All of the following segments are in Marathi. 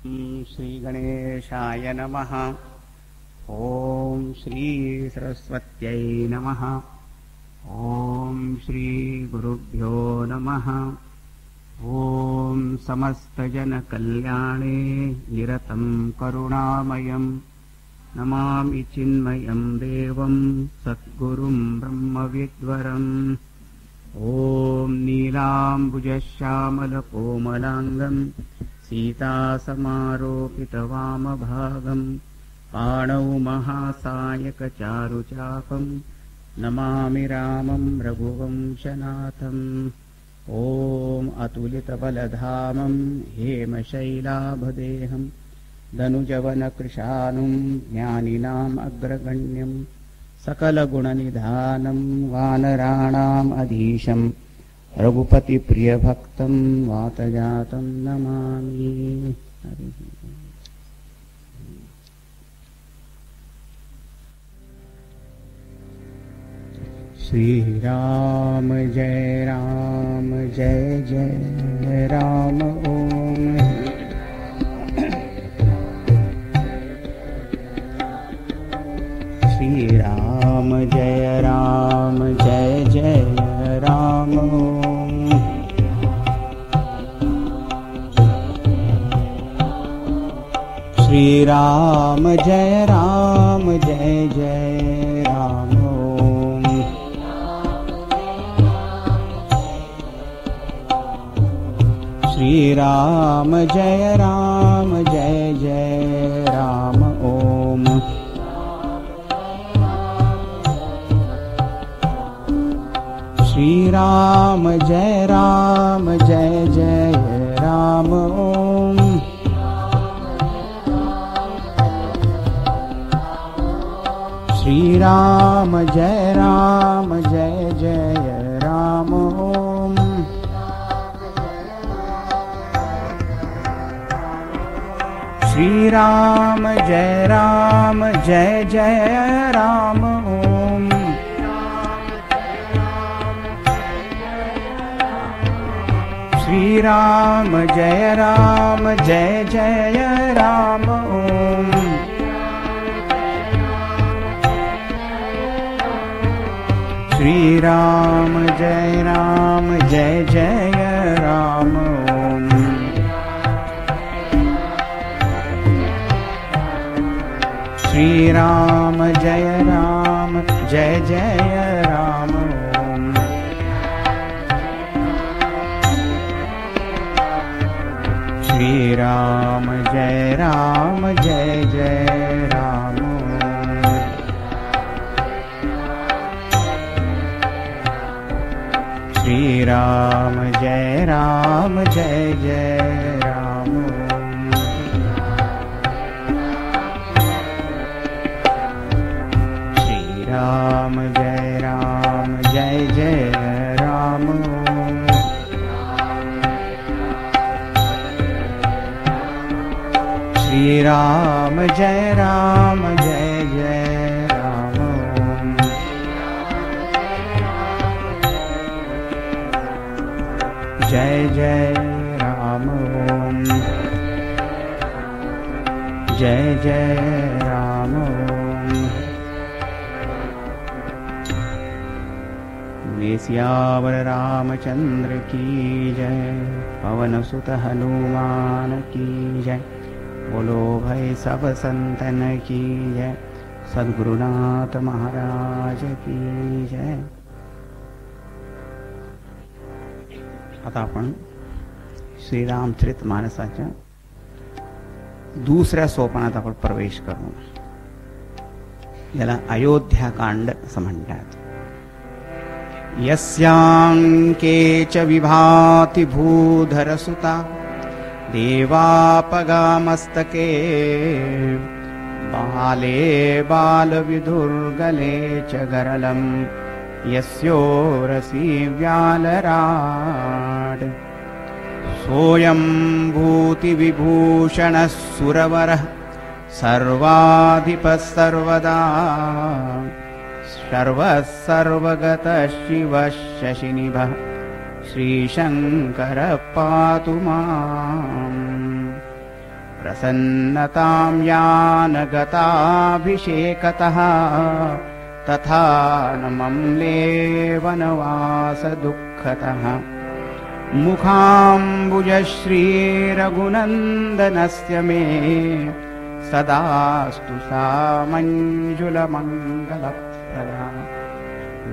श्री गणेशाय नमः। ओम श्री सरस्वत्यै नमः। ओम श्री गुरुभ्यो नमः। ओम समस्त जन कल्याणे निरतं करुणामयं नमामि चिन्मयं देवं सद्गुरुं ब्रह्मविद्वरम्। ओम नीलाम्बुजश्यामलकोमलाङ्गं सीतासमारोपितवामभागं पाणौ महासायकचारुचापं नमामि रामं रघुवंशनाथम्। ओम अतुलितबलधामं हेमशैलाभदेहं दनुजवनकृशानुं ज्ञानिनाम् अग्रगण्यं सकलगुणनिधानं वानराणाम् अधीशं रघुपतिप्रियभक्तं वातजातं नमामि। श्री राम जय जय राम। ओम श्री राम जय जय राम। श्री राम जय जय राम। श्री राम जय जय राम। ओम श्री राम जय जय राम। ओम श्री राम जय जय राम। ओम श्री राम जय जय राम। ओम श्री राम जय जय राम। ओम श्री राम जय जय राम। ओम श्री राम जय जय राम। ओम श्री राम जय जय राम। श्री राम जय जय राम। श्री राम जय जय राम। श्री राम जय जय राम। जय जय राम। ओम जय राम। ओम सियावर रामचंद्र की जय। पवन सुत हनुमान की जय। बोलो भाई सब संतन की जय। सद्गुरुनाथ महाराज की जय। आता आपण श्रीरामचरितमानसाच्या दुसऱ्या सोपानात आपण प्रवेश करू। याला अयोध्याकांड असं म्हणतात। यस्यांके च विभाति भूधरसुता देवापगामस्तके बाले बालविधुर्गले च गरलं यस्योरसि व्यालराड। सोऽयं भूतिविभूषणः सुरवरः सर्वाधिपः सर्वदा। सर्वः सर्वगतः शिवः शशिनिभः श्रीशंकर पातु माम्। प्रसन्नतां यानगताभिषेकतः तथा न मम्ले वनवासदुःखतः मुखाम्बुजश्रीरघुनन्दनस्य मे सदास्तु सा मञ्जुलमङ्गलप्रदा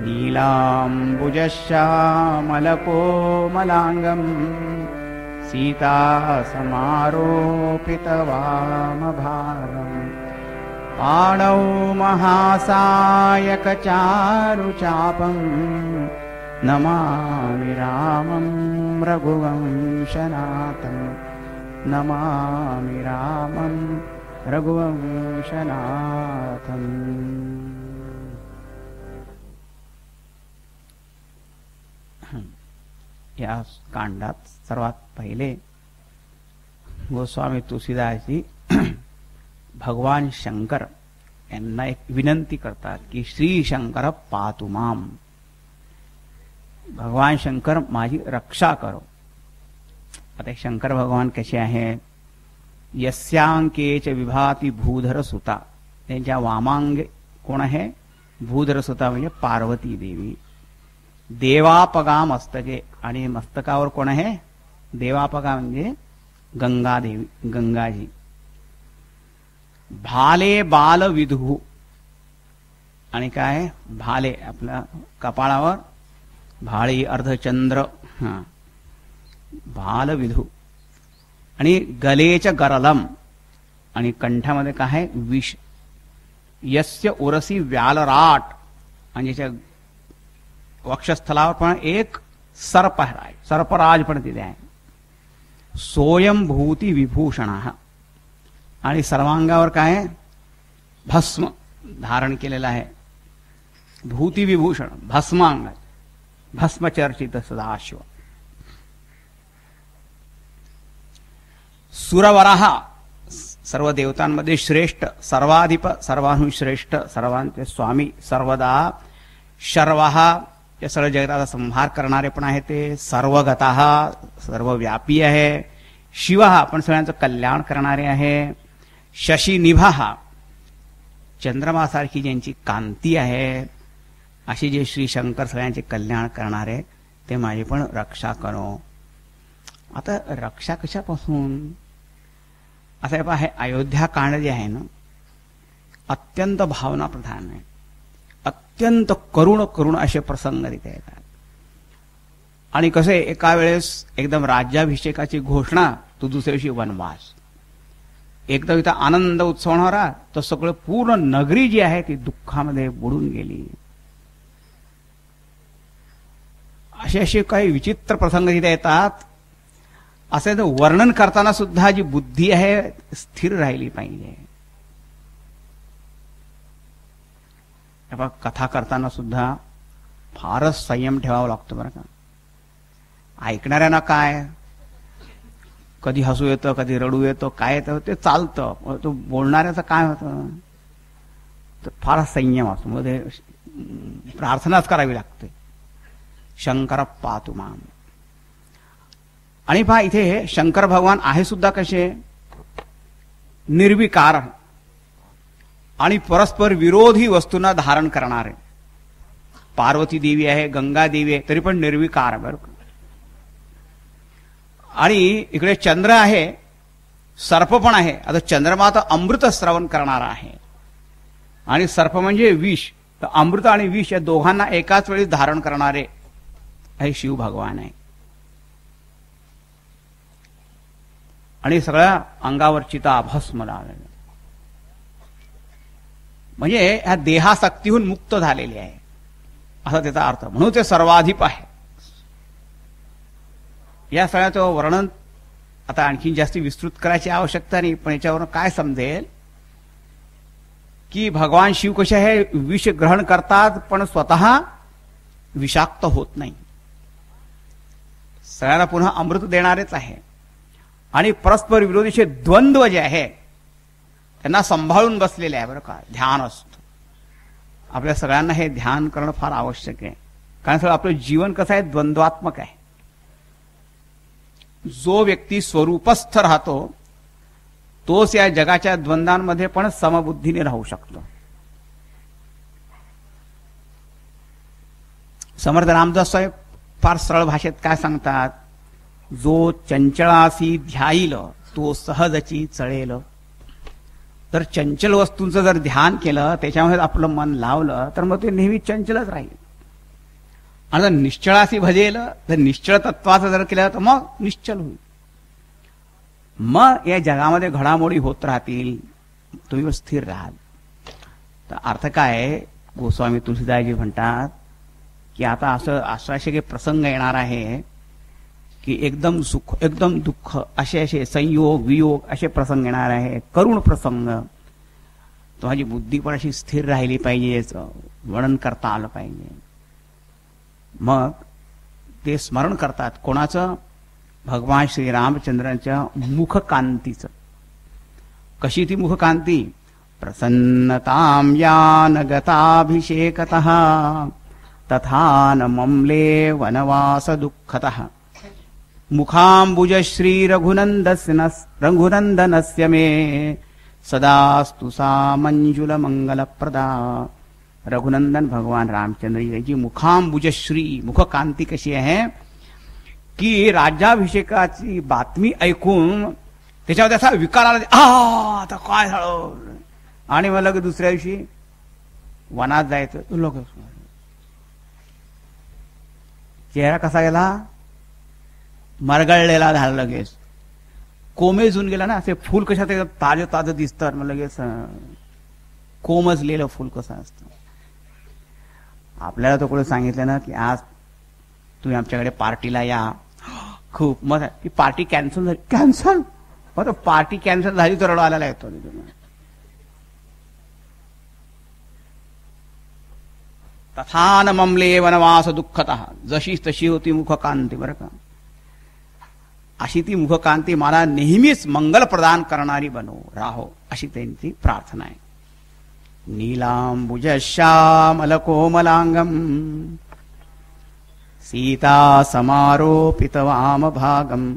नीलाम्बुजश्यामलकोमलाङ्गम् सीतासमारोपितवामभागम् पाणौ महासायकचारुचापम् नमामि रामं रघुवंशनाथम् नमामि रामं रघुवंशनाथम्। या कांडात सर्वात पहिले गोस्वामी तुलसीदासजी भगवान शंकर यांना एक विनंती करतात की श्री शंकर पातु माम, भगवान शंकर माझी रक्षा करो। आता शंकर भगवान कसे आहेत? यस्यांकेच विभाती भूधर सुता, त्यांच्या वामांगे कोण आहे? भूधर सुता म्हणजे पार्वती देवी। देवापगा मस्तके, आणि मस्तकावर कोण आहे? देवापगा म्हणजे गंगा देवी, गंगाजी। भाले बाल विधू, आणि काय? भाले आपल्या कपाळावर भाळी अर्धचंद्र, भाल विधू। आणि गलेच गरलम, आणि कंठामध्ये काय? विष। यस्य उरसी व्यालराट, आणि ज्याच्या वक्षस्थलावर पण एक सर्प आहे, सर्पराज पण तिथे आहे। स्वयंभूती विभूषण, आणि सर्वांगावर काय? भस्म धारण केलेला आहे। भूती विभूषण भस्मांग, भस्मचर्चित सदाशिव। सुरवरः, सर्व देवतांमध्ये श्रेष्ठ, सर्वाधिप, सर्वांहून श्रेष्ठ, सर्वांचे स्वामी, सर्वदा शर्वः, या सर्व जगताचा संहार करणारे पण आहे ते। सर्वगतः, सर्वव्यापी आहे। शिवः, पण सगळ्यांचं कल्याण करणारे आहे। शशिनिभः, चंद्रमासारखी ज्यांची कांती आहे, अशी जे श्री शंकर सगळ्यांचे कल्याण करणारे, ते माझी पण रक्षा करो। आता रक्षा कशापासून? असं आहे, अयोध्या कांड जे आहे ना, अत्यंत भावना प्रधान आहे। अत्यंत करुण करुण असे प्रसंग तिथे येतात। आणि कसे, एका वेळेस एकदम राज्याभिषेकाची घोषणा, तो दुसऱ्या दिवशी वनवास। एकदम इथं आनंद उत्सव होणारा, तर सगळं पूर्ण नगरी जी आहे ती दुःखामध्ये बुडून गेली। असे असे काही विचित्र प्रसंग तिथे येतात। असे वर्णन करताना सुद्धा जी बुद्धी आहे स्थिर राहिली पाहिजे। कथा करताना सुद्धा फारच संयम ठेवावा लागतो बरं का। ऐकणाऱ्यांना काय, कधी हसू येतं, कधी रडू येतं, काय येतं ते चालतं, तो बोलणाऱ्याचं काय होतं, तर फार संयम असतो। मध्ये प्रार्थनाच करावी लागते, शंकर पातु माम। आणि पहा इथे शंकर भगवान आहे सुद्धा कसे? निर्विकार आणि परस्पर विरोधी वस्तूंना धारण करणारे। पार्वती देवी आहे, गंगा देवी आहे, तरी पण निर्विकार बरं का। आणि इकडे चंद्र आहे, सर्प पण आहे। आता चंद्रमा तर अमृत श्रवण करणारा आहे, आणि सर्प म्हणजे विष, तर अमृत आणि विष या दोघांना एकाच वेळी धारण करणारे हे शिव भगवान आहे। आणि सगळ्या अंगावर चिता भस्म लावलेला, म्हणजे ह्या देहासक्तीहून मुक्त झालेले आहे असा त्याचा अर्थ। म्हणून ते सर्वाधिप आहे। या सगळ्याचं वर्णन आता आणखी जास्ती विस्तृत करायची आवश्यकता नाही, पण याच्यावरून काय समजेल की भगवान शिव कसे आहे? विष ग्रहण करतात पण स्वतः विषाक्त होत नाही, सगळ्यांना पुन्हा अमृत देणारेच आहे। आणि परस्पर विरोधीचे द्वंद्व जे आहे त्यांना सांभाळून बसलेले आहे बरं का। ध्यान असतं, आपल्या सगळ्यांना हे ध्यान करणं फार आवश्यक आहे, कारण सगळं आपलं जीवन कसं आहे? द्वंद्वात्मक आहे। जो व्यक्ती स्वरूपस्थ राहतो तोच या जगाच्या द्वंद्वांमध्ये पण समबुद्धीने राहू शकतो. समर्थ रामदास साहेब फार सरळ भाषेत काय सांगतात, जो चंचळासी ध्याईल तो सहजची चळेल. तर चंचल वस्तूंचं जर ध्यान केलं, त्याच्यामध्ये आपलं मन लावलं, तर मग ते नेहमी चंचलच राहील. आणि जर निश्चळासी भजेल, तर निश्चळ तत्वाचं जर केलं तर मग निश्चल होईल. मग या जगामध्ये घडामोडी होत राहतील, तुम्ही स्थिर राहाल. तर अर्थ काय, गोस्वामी तुलसीदासजी म्हणतात की आता असं असे काही प्रसंग येणार आहे की एकदम सुख एकदम दुःख असे असे संयोग वियोग असे प्रसंग येणार आहे, करुण प्रसंग. तो माझी बुद्धी पण अशी स्थिर राहिली पाहिजे, याचं वर्णन करता आलं पाहिजे. मग ते स्मरण करतात कोणाचं, भगवान श्रीरामचंद्रांच्या मुखकांतीचं. कशी ती मुखकांती, प्रसन्नतां यान गताभिषेकतः तथा न ममले वनवास दुःखतः. मुखाम्बुज श्री रघुनंदनस्य मे सदास्तु सा मंजुल मंगलप्रदा. रघुनंदन भगवान रामचंद्र जी मुखाम्बुज श्री, मुखकांती कशी आहे की राज्याभिषेकाची बातमी ऐकून त्याच्यावर असा विकार आला, आता काय झालं, आणि मला दुसऱ्या दिवशी वनात जायचं. लोक चेहरा कसा गेला, मरगळलेला झाला, लगेच कोमेजून गेला ना. असे फुल कशा ते ताजं ताजं दिसतात, मग लगेच कोमजलेलं फुल कसं असतं. आपल्याला तो कोणी सांगितलं ना की आज तुम्ही आमच्याकडे पार्टीला या, खूप मग ती पार्टी कॅन्सल झाली. कॅन्सल, मग तो पार्टी कॅन्सल झाली तर रडू आलेला येतो. तथा न ममले वनवास दुःखतः. जशी तशी होती मुखकांती, बरं का. अशी ती मुखकांती मला नेहमीच मंगल प्रदान करणारी बनवो राहो, अशी त्यांची प्रार्थना आहे. नीलांबुज श्यामल कोमलांगम सीता समारोपित वाम भागम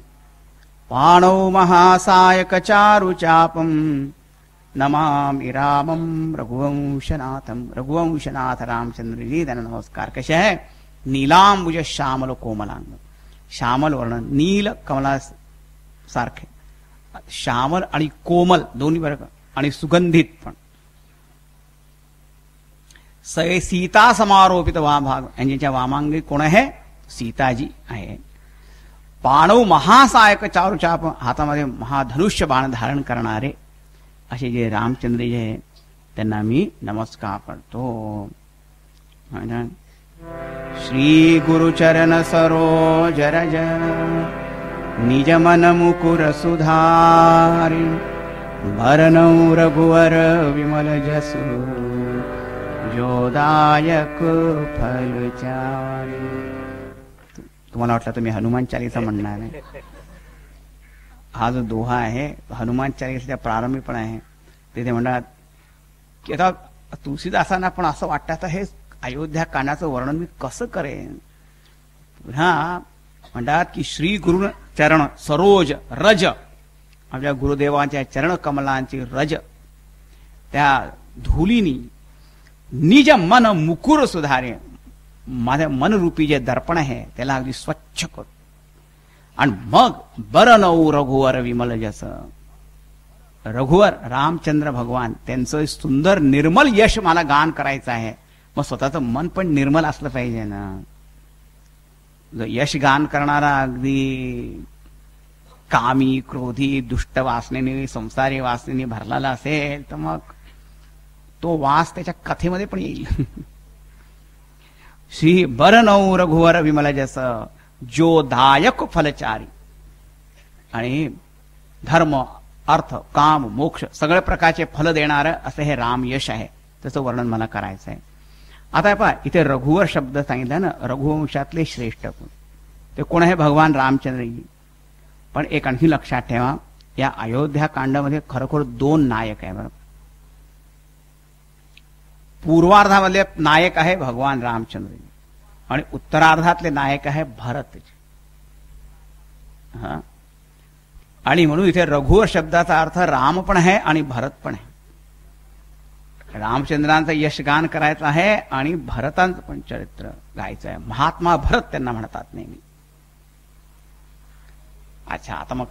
पाणौ महासायक चारु चापम नमामि रामम रघुवंशनाथम. रघुवंशनाथ रामचंद्र जी त्यांना नमस्कार. कसे आहे, नीलांबुज श्यामल कोमलांग. श्यामल वर्ण, नील कमला सारखे, श्यामल आणि कोमल दोन्ही बरं का, आणि सुगंधित पण. सीता समारोपित वामभाग, यांच्या वामांगी कोण आहे, सीताजी आहे. पाणव महासायक चारु चाप, हातामध्ये महाधनुष्य बाण धारण करणारे असे जे रामचंद्र जे आहे त्यांना मी नमस्कार करतो. श्री गुरुचरण सरोज रज निज मन मुकुर सुधारि भरनौ रघुवर विमल जसु जोदायक फल चारि. तुम्हाला वाटलं तुम्ही हनुमान चालीसा म्हणणार आहे. हा जो दोहा आहे हनुमान चालीसाच्या प्रारंभी पण आहे. तिथे म्हणतात की आता तुलसीदासांना पण असं वाटतं आता हे अयोध्या कांडाचं वर्णन मी कसं करेन. पुन्हा म्हणतात की श्री गुरु चरण सरोज रज, आपल्या गुरुदेवांच्या चरण कमलांची रज त्या धुलीनी निज मन मुकुर सुधारे, माझ्या मनरूपी जे दर्पण आहे त्याला अगदी स्वच्छ कर. आणि मग बरनौ रघुवर विमल जस, रघुवर रामचंद्र भगवान त्यांचं सुंदर निर्मल यश मला गान करायचं आहे. मग स्वतःचं मन पण निर्मल असलं पाहिजे ना. जर यश गान करणारा अगदी कामी क्रोधी दुष्ट वासनेने संसारी वासनेने भरलेला असेल तर मग तो वास त्याच्या कथेमध्ये पण येईल. श्री बरनौ रघुवर विमल जस जो दायक फलचारी, आणि धर्म अर्थ काम मोक्ष सगळ्या प्रकारचे फल देणारं असं हे राम यश आहे. त्याचं वर्णन मला करायचं आहे. आता पहा इथे रघुवर शब्द सांगितला ना, रघुवंशातले श्रेष्ठ कोण, ते कोण आहे, भगवान रामचंद्रजी. पण एक आणखी लक्षात ठेवा, या अयोध्या कांडामध्ये खरोखर दोन नायक आहे. बरोबर, पूर्वार्धामधले नायक आहे भगवान रामचंद्रजी आणि उत्तरार्धातले नायक आहे भरतजी. हा, आणि म्हणून इथे रघुवर शब्दाचा अर्थ राम पण आहे आणि भरत पण आहे. रामचंद्रांचं यशगान करायचं आहे आणि भरतांचं पण चरित्र गायचं आहे. महात्मा भरत त्यांना म्हणतात नेहमी. अच्छा, आता मग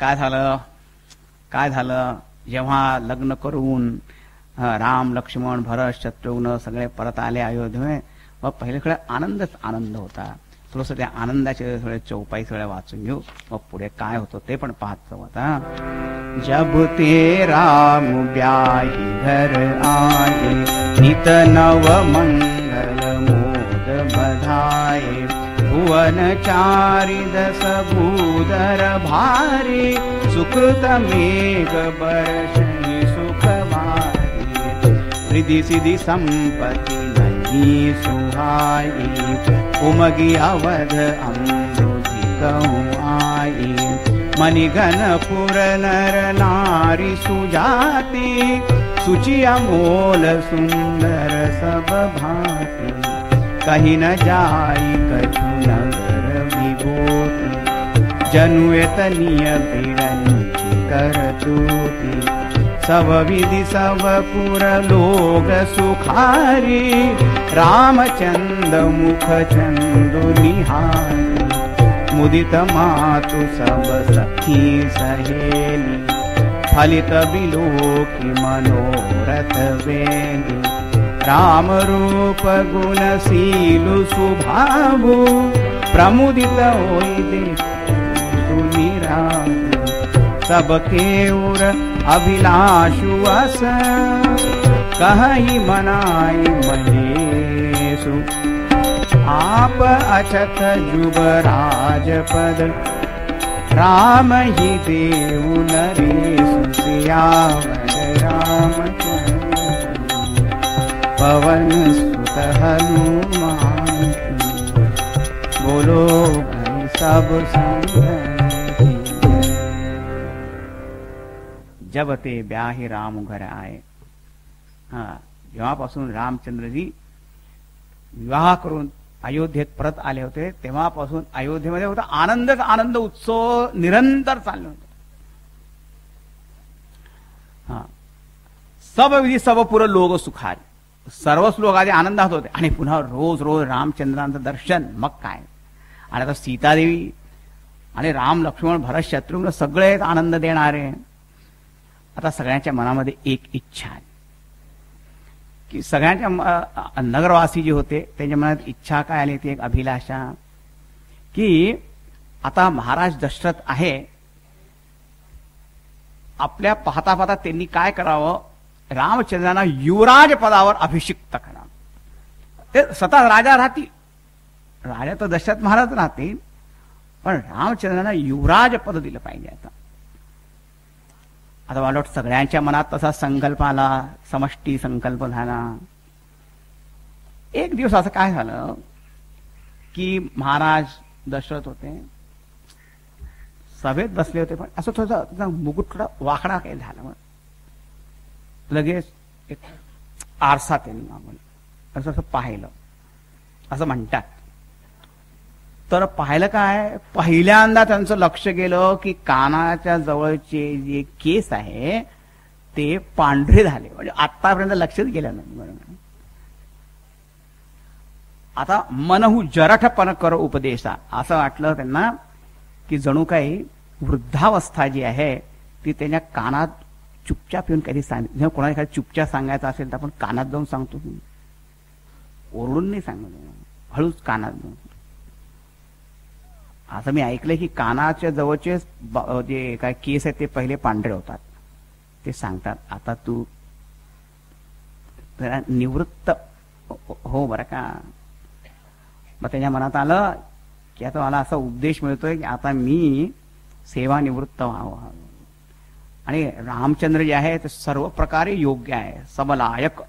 काय झालं जेव्हा लग्न करून राम लक्ष्मण भरत शत्रुघ्न सगळे परत आले अयोध्येमध्ये, मग पहिल्याकडे आनंद होता. थोडंसं त्या आनंदाचे थोडे चौपाई थोड्या वाचून घेऊ, मग पुढे काय होतं ते पण पाहतो. आता जब ते राम ब्याही घर आए, नित नव मंगल मोद बधाए, भुवन चारि दस भूधर भारी, सुकृत मेघ बरषि सुख वारी, रिधि सिधि संपत्ति नहीं सुहाई, उमगी अवध अम्बुधि कहूँ आई, मणिघनपुर नर नारी सुजाति, सुचि अमोल सुंदर सब भांति, कहीं न जाई कछु नगर विभूति, जनुएतनिय बिरंची करतूति, सब विधि सब पुर लोग सुखारी, रामचंद्र मुख चंदु निहारी, मुदित मातु सब सखी सहेली, फलित बिलोकी मनोरथ वेली, राम रूप गुणशीलु सुभावु, प्रमुदित होई देखु निरावु, सबके उर अभिलाषु अस, कहि मनाई महेशु, आप अछत जुबराज पद, राम ही देव नरेशु, सियावर रामचंद्र पवन सुत हनुमान, बोलो भाई सब संग। जब ते ब्याही राम घर आए, जेव्हापासून रामचंद्रजी विवाह करून अयोध्येत परत आले होते तेव्हापासून अयोध्येमध्ये होता आनंद उत्सव निरंतर चालले होते. सब विधी सब पुर लोग सुखारी, सर्वच लोक आधी आनंदात होते आणि पुन्हा रोज रामचंद्रांचं दर्शन. मग काय, आणि आता सीतादेवी आणि राम लक्ष्मण भरत शत्रुघ्न सगळेच आनंद देणारे. आता सगळ्यांच्या मनामध्ये एक इच्छा आहे की सगळ्यांच्या नगरवासी जे होते त्यांच्या मनात इच्छा काय आली, ती एक अभिलाषा की आता महाराज दशरथ आहे, आपल्या पाहता पाहता त्यांनी काय करावं, रामचंद्रांना युवराज पदावर अभिषिक्त करा. ते स्वतः राजा राहतील, राजा तर दशरथ महाराज राहतील, पण रामचंद्रांना युवराज पद दिलं पाहिजे. आता मला वाटतं सगळ्यांच्या मनात तसा संकल्प आला, समष्टी संकल्प झाला. एक दिवस असं काय झालं की महाराज दशरथ होते, सभेत बसले होते, पण असं थोडं मुकुट वाकडा काही झाला. मग लगेच एक आरसा त्यांनी मागवला, असं पाहिलं, असं म्हणतात. तर पाहिलं काय, पहिल्यांदा त्यांचं लक्ष गेलं की कानाच्या जवळचे जे केस आहे ते पांढरे झाले, म्हणजे आतापर्यंत लक्षच गेलं नाही. आता मनहु जरठपण कर उपदेशा, असं वाटलं त्यांना की जणू काही वृद्धावस्था जी आहे ती त्यांच्या कानात चुपचाप येऊन कधी सांगितलं. कोणाला एखादी चुपचाप सांगायचं असेल तर आपण कानात जाऊन सांगतो, ओरडून नाही सांगतो, हळूच कानात जाऊन. असं मी ऐकलंय की कानाच्या जवळचे जे काय केस आहेत ते पहिले पांढरे होतात, ते सांगतात आता तू निवृत्त हो बरं का. मग त्याच्या मनात आलं की आता मला असा उपदेश मिळतोय की आता मी सेवानिवृत्त व्हावं. आणि रामचंद्र जे आहे ते सर्व प्रकारे योग्य आहे, सबलायक,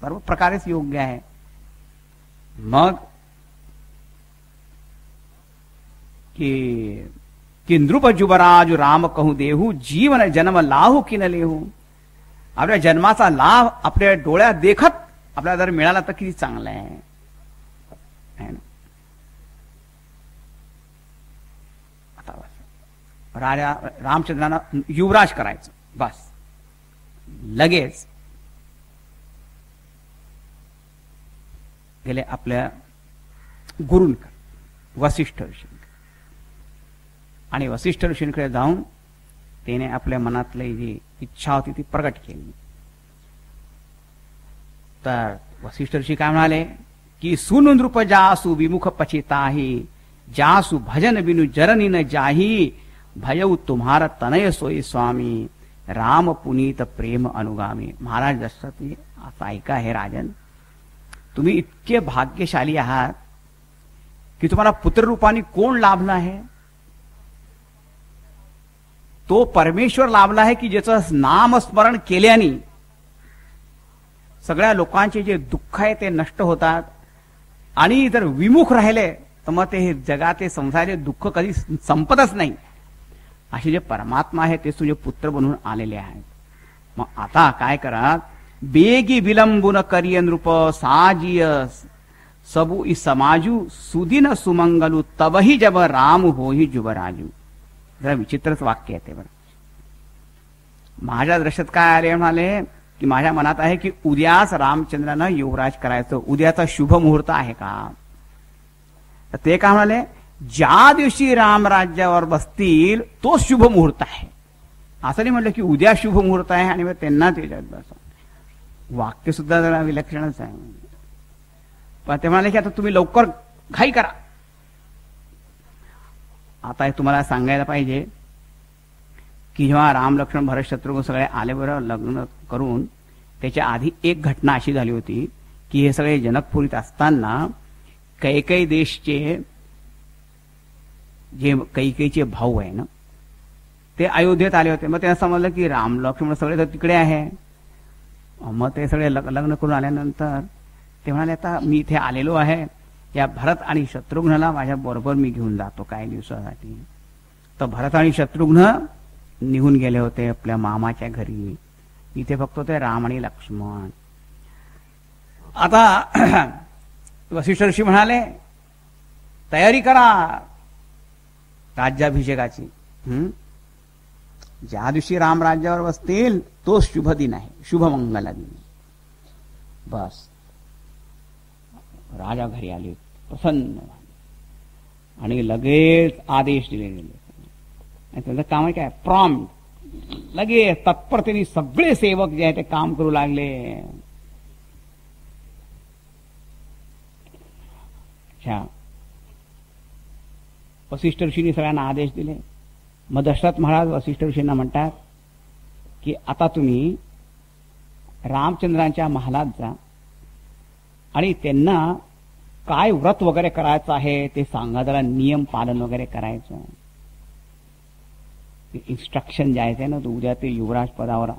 सर्व प्रकारेच योग्य आहे. मग कि नृप जुबराज राम कहू देहू, जीवन जन्म लाहू की न लेहू. आपल्या जन्माचा लाभ आपल्या डोळ्यात देखत आपल्याला जर मिळाला तर किती चांगलं आहे. आता राजा रामचंद्रांना युवराज करायचं. बस लगेच गेले आपल्या गुरूंकडे, वसिष्ठ ऋषींकडे. आणि वसिष्ठ ऋषींकडे जाऊन त्याने आपल्या मनातली जी इच्छा होती ती प्रकट केली. तर वसिष्ठ ऋषी काय म्हणाले की सुनु नृप जासु विमुख पचिताही, जासु भजन बिनु जरनी न जाही, भयउ तुम्हारा तनय सोई स्वामी, राम पुनीत प्रेम अनुगामी. महाराज दशरथ आता ऐका हे राजन, तुम्ही इतके भाग्यशाली आहात की तुम्हाला पुत्ररूपाने कोण लाभला आहे? तो परमेश्वर लाभला आहे की ज्याचं नामस्मरण केल्याने सगळ्या लोकांचे जे दुःख आहे ते नष्ट होतात. आणि जर विमुख राहिले तर मग ते जगाचे संसाराचे दुःख कधी संपतच नाही. असे जे परमात्मा आहे ते तुझे पुत्र बनून आलेले आहेत. मग आता काय करा, बेगी विलंबुन करिय नृप, साजिय सबु इ समाजू, सुदिन सुमंगलू, तबही जब राम होही जुबराजू. जरा विचित्रच वाक्य आहे ते. बरं, माझ्या दृष्टीत काय आले म्हणाले की माझ्या मनात आहे की उद्याच रामचंद्रांना युवराज करायचं. उद्याचा शुभ मुहूर्त आहे का? तर ते काय म्हणाले, ज्या दिवशी राम राज्यावर बसतील तो शुभ मुहूर्त आहे. असं नाही म्हटलं की उद्या शुभ मुहूर्त आहे आणि मग त्यांना त्याच्यात बसा. वाक्य सुद्धा जरा विलक्षणच आहे. पण ते म्हणाले की आता तुम्ही लवकर घाई करा. आता हे तुम्हाला सांगायला पाहिजे की जेव्हा राम लक्ष्मण भरत शत्रुघ्न सगळे आले बरोबर लग्न करून, त्याच्या आधी एक घटना अशी झाली होती की हे सगळे जनकपुरीत असताना कैकेयी देशचे जे कैकेयीचे भाऊ आहे ना ते अयोध्येत आले होते. मग त्यांना समजलं की राम लक्ष्मण सगळे तर तिकडे आहे. मग ते सगळे लग्न करून आल्यानंतर ते म्हणाले आता मी इथे आलेलो आहे, या भरत आणि शत्रुघ्नला माझ्या बरोबर मी घेऊन जातो काही दिवसासाठी. तर भरत आणि शत्रुघ्न निघून गेले होते आपल्या मामाच्या घरी. इथे फक्त होते राम आणि लक्ष्मण. आता वसिष्ठ ऋषी म्हणाले तयारी करा राज्याभिषेकाची. ज्या दिवशी राम राज्यावर बसतील तो शुभ दिन आहे, शुभ मंगला दिन. बस राजा घरी आले प्रसन्न आणि लगेच आदेश दिले गेले. त्यांचं काम आहे काय, प्रॉम्प्ट, लगेच तत्परतेने सगळे सेवक जे आहे ते काम करू लागले. वसिष्ठ ऋषींनी सगळ्यांना आदेश दिले. मग दशरथ महाराज वसिष्ठ ऋषींना म्हणतात की आता तुम्ही रामचंद्रांच्या महालात जा आणि त्यांना काय व्रत वगैरे करायचं आहे ते सांगा, जरा नियम पालन वगैरे करायचं. इन्स्ट्रक्शन द्यायचं ना, तो उद्या ते युवराज पदावर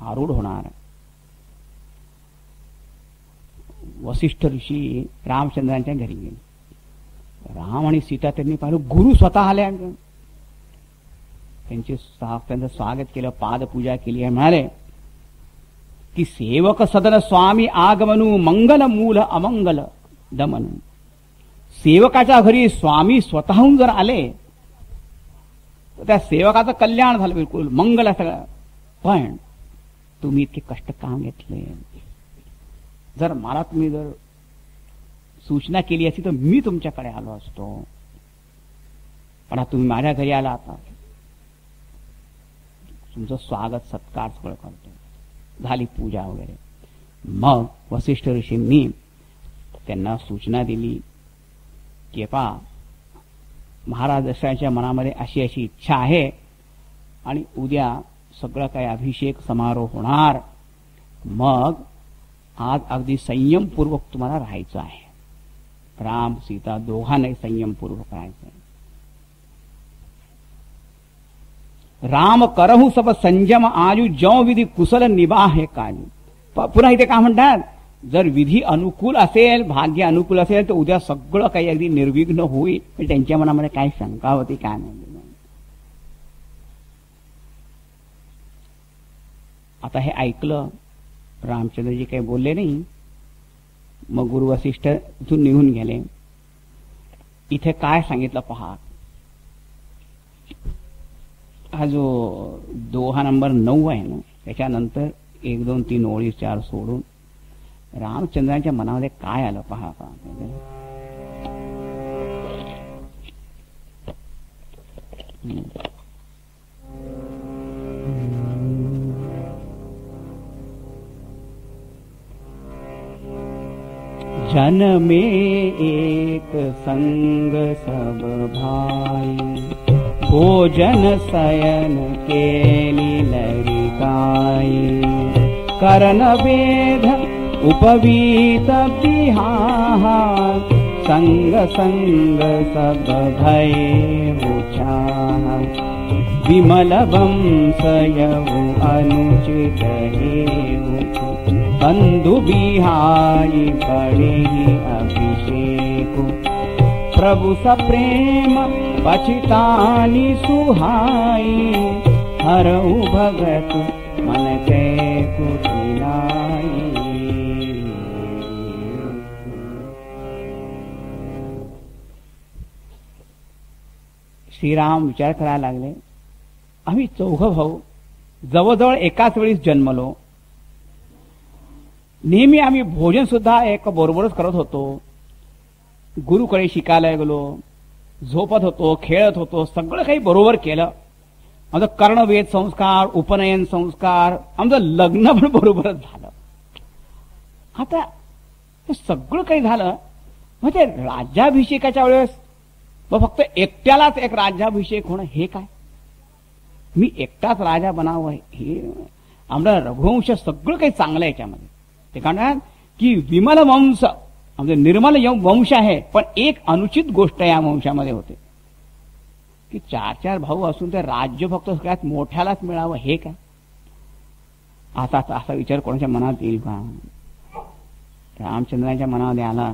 आरूढ होणार. वसिष्ठ ऋषी रामचंद्रांच्या घरी गेले. राम आणि सीता त्यांनी पाहिलं, गुरु स्वतः आले. त्यांचं स्वागत केलं, पादपूजा केली आहे. म्हणाले की सेवक सदन स्वामी आगमनू, मंगल मूल अमंगल दमनू. सेवकाच्या घरी स्वामी स्वतःहून जर आले तर त्या सेवकाचं कल्याण झालं, बिलकुल मंगल सगळं. पण तुम्ही इतके कष्ट काम घेतले, जर मला तुम्ही जर सूचना केली असती तर मी तुमच्याकडे आलो असतो. पण तुम्ही माझ्या घरी आला, आता तुमचं स्वागत सत्कार सगळं करतो. झाली पूजा वगैरे. मग वसिष्ठ ऋषींनी त्यांना सूचना दिली की पहा, महाराज दशरथाच्या मनामध्ये अशी अशी इच्छा आहे आणि उद्या सगळं काही अभिषेक समारोह होणार. मग आज अगदी संयमपूर्वक तुम्हाला राहायचं आहे. राम सीता दोघांनाही संयमपूर्वक राहायचं. राम करहु सब संयम आजू, जौ विधी कुशल निबाहे काजू. पुन्हा इथे काय म्हणतात, जर विधी अनुकूल असेल, भाग्य अनुकूल असेल तर उद्या सगळं काही अगदी निर्विघ्न होईल. पण त्यांच्या मनामध्ये काय शंका होती काय नाही. आता हे ऐकलं, रामचंद्रजी काही बोलले नाही. मग गुरु वसिष्ठ इथून निघून गेले. इथे काय सांगितलं पहा, हा जो दोहा नंबर 9 आहे ना, त्याच्यानंतर 1, 2, 3 ओळी 4 सोडून रामचंद्रांच्या मनामध्ये काय आलं पहा. जन में एक संग सब भाई, भोजन शयन केली लरिकाई, करण वेद उपवीत बिहार, संग संग सब भय उचार, विमल वंश यऊ अनुचित हेऊ, बंधु बिहारी बड़े अभिषेक, प्रभु सप्रेम पचितानि सुहाई, हरऊ भगत मन के कुटिलाई. श्रीराम विचार करायला लागले, आम्ही 4 भाऊ जवळजवळ एकाच वेळीच जन्मलो. नेहमी आम्ही भोजन सुद्धा एक बरोबरच करत होतो. गुरुकडे शिकायला गेलो, झोपत होतो, खेळत होतो, सगळं काही बरोबर केलं. आमचं कर्णवेद संस्कार, उपनयन संस्कार, आमचं लग्न पण बरोबरच झालं. आता सगळं काही झालं म्हणजे राज्याभिषेकाच्या वेळेस फक्त एकट्यालाच एक राज्याभिषेक होणं हे काय? मी एकटाच राजा बनावं हे आमचा रघुवंश सगळं काही चांगलं आहे याच्यामध्ये. ते कारण की विमल वंश म्हणजे निर्मल वंश आहे, पण एक अनुचित गोष्ट या वंशामध्ये होते की 4 भाऊ असून ते राज्य फक्त सगळ्यात मोठ्यालाच मिळावं हे काय? असा विचार कोणाच्या मनात येईल का? रामचंद्रांच्या मनामध्ये आला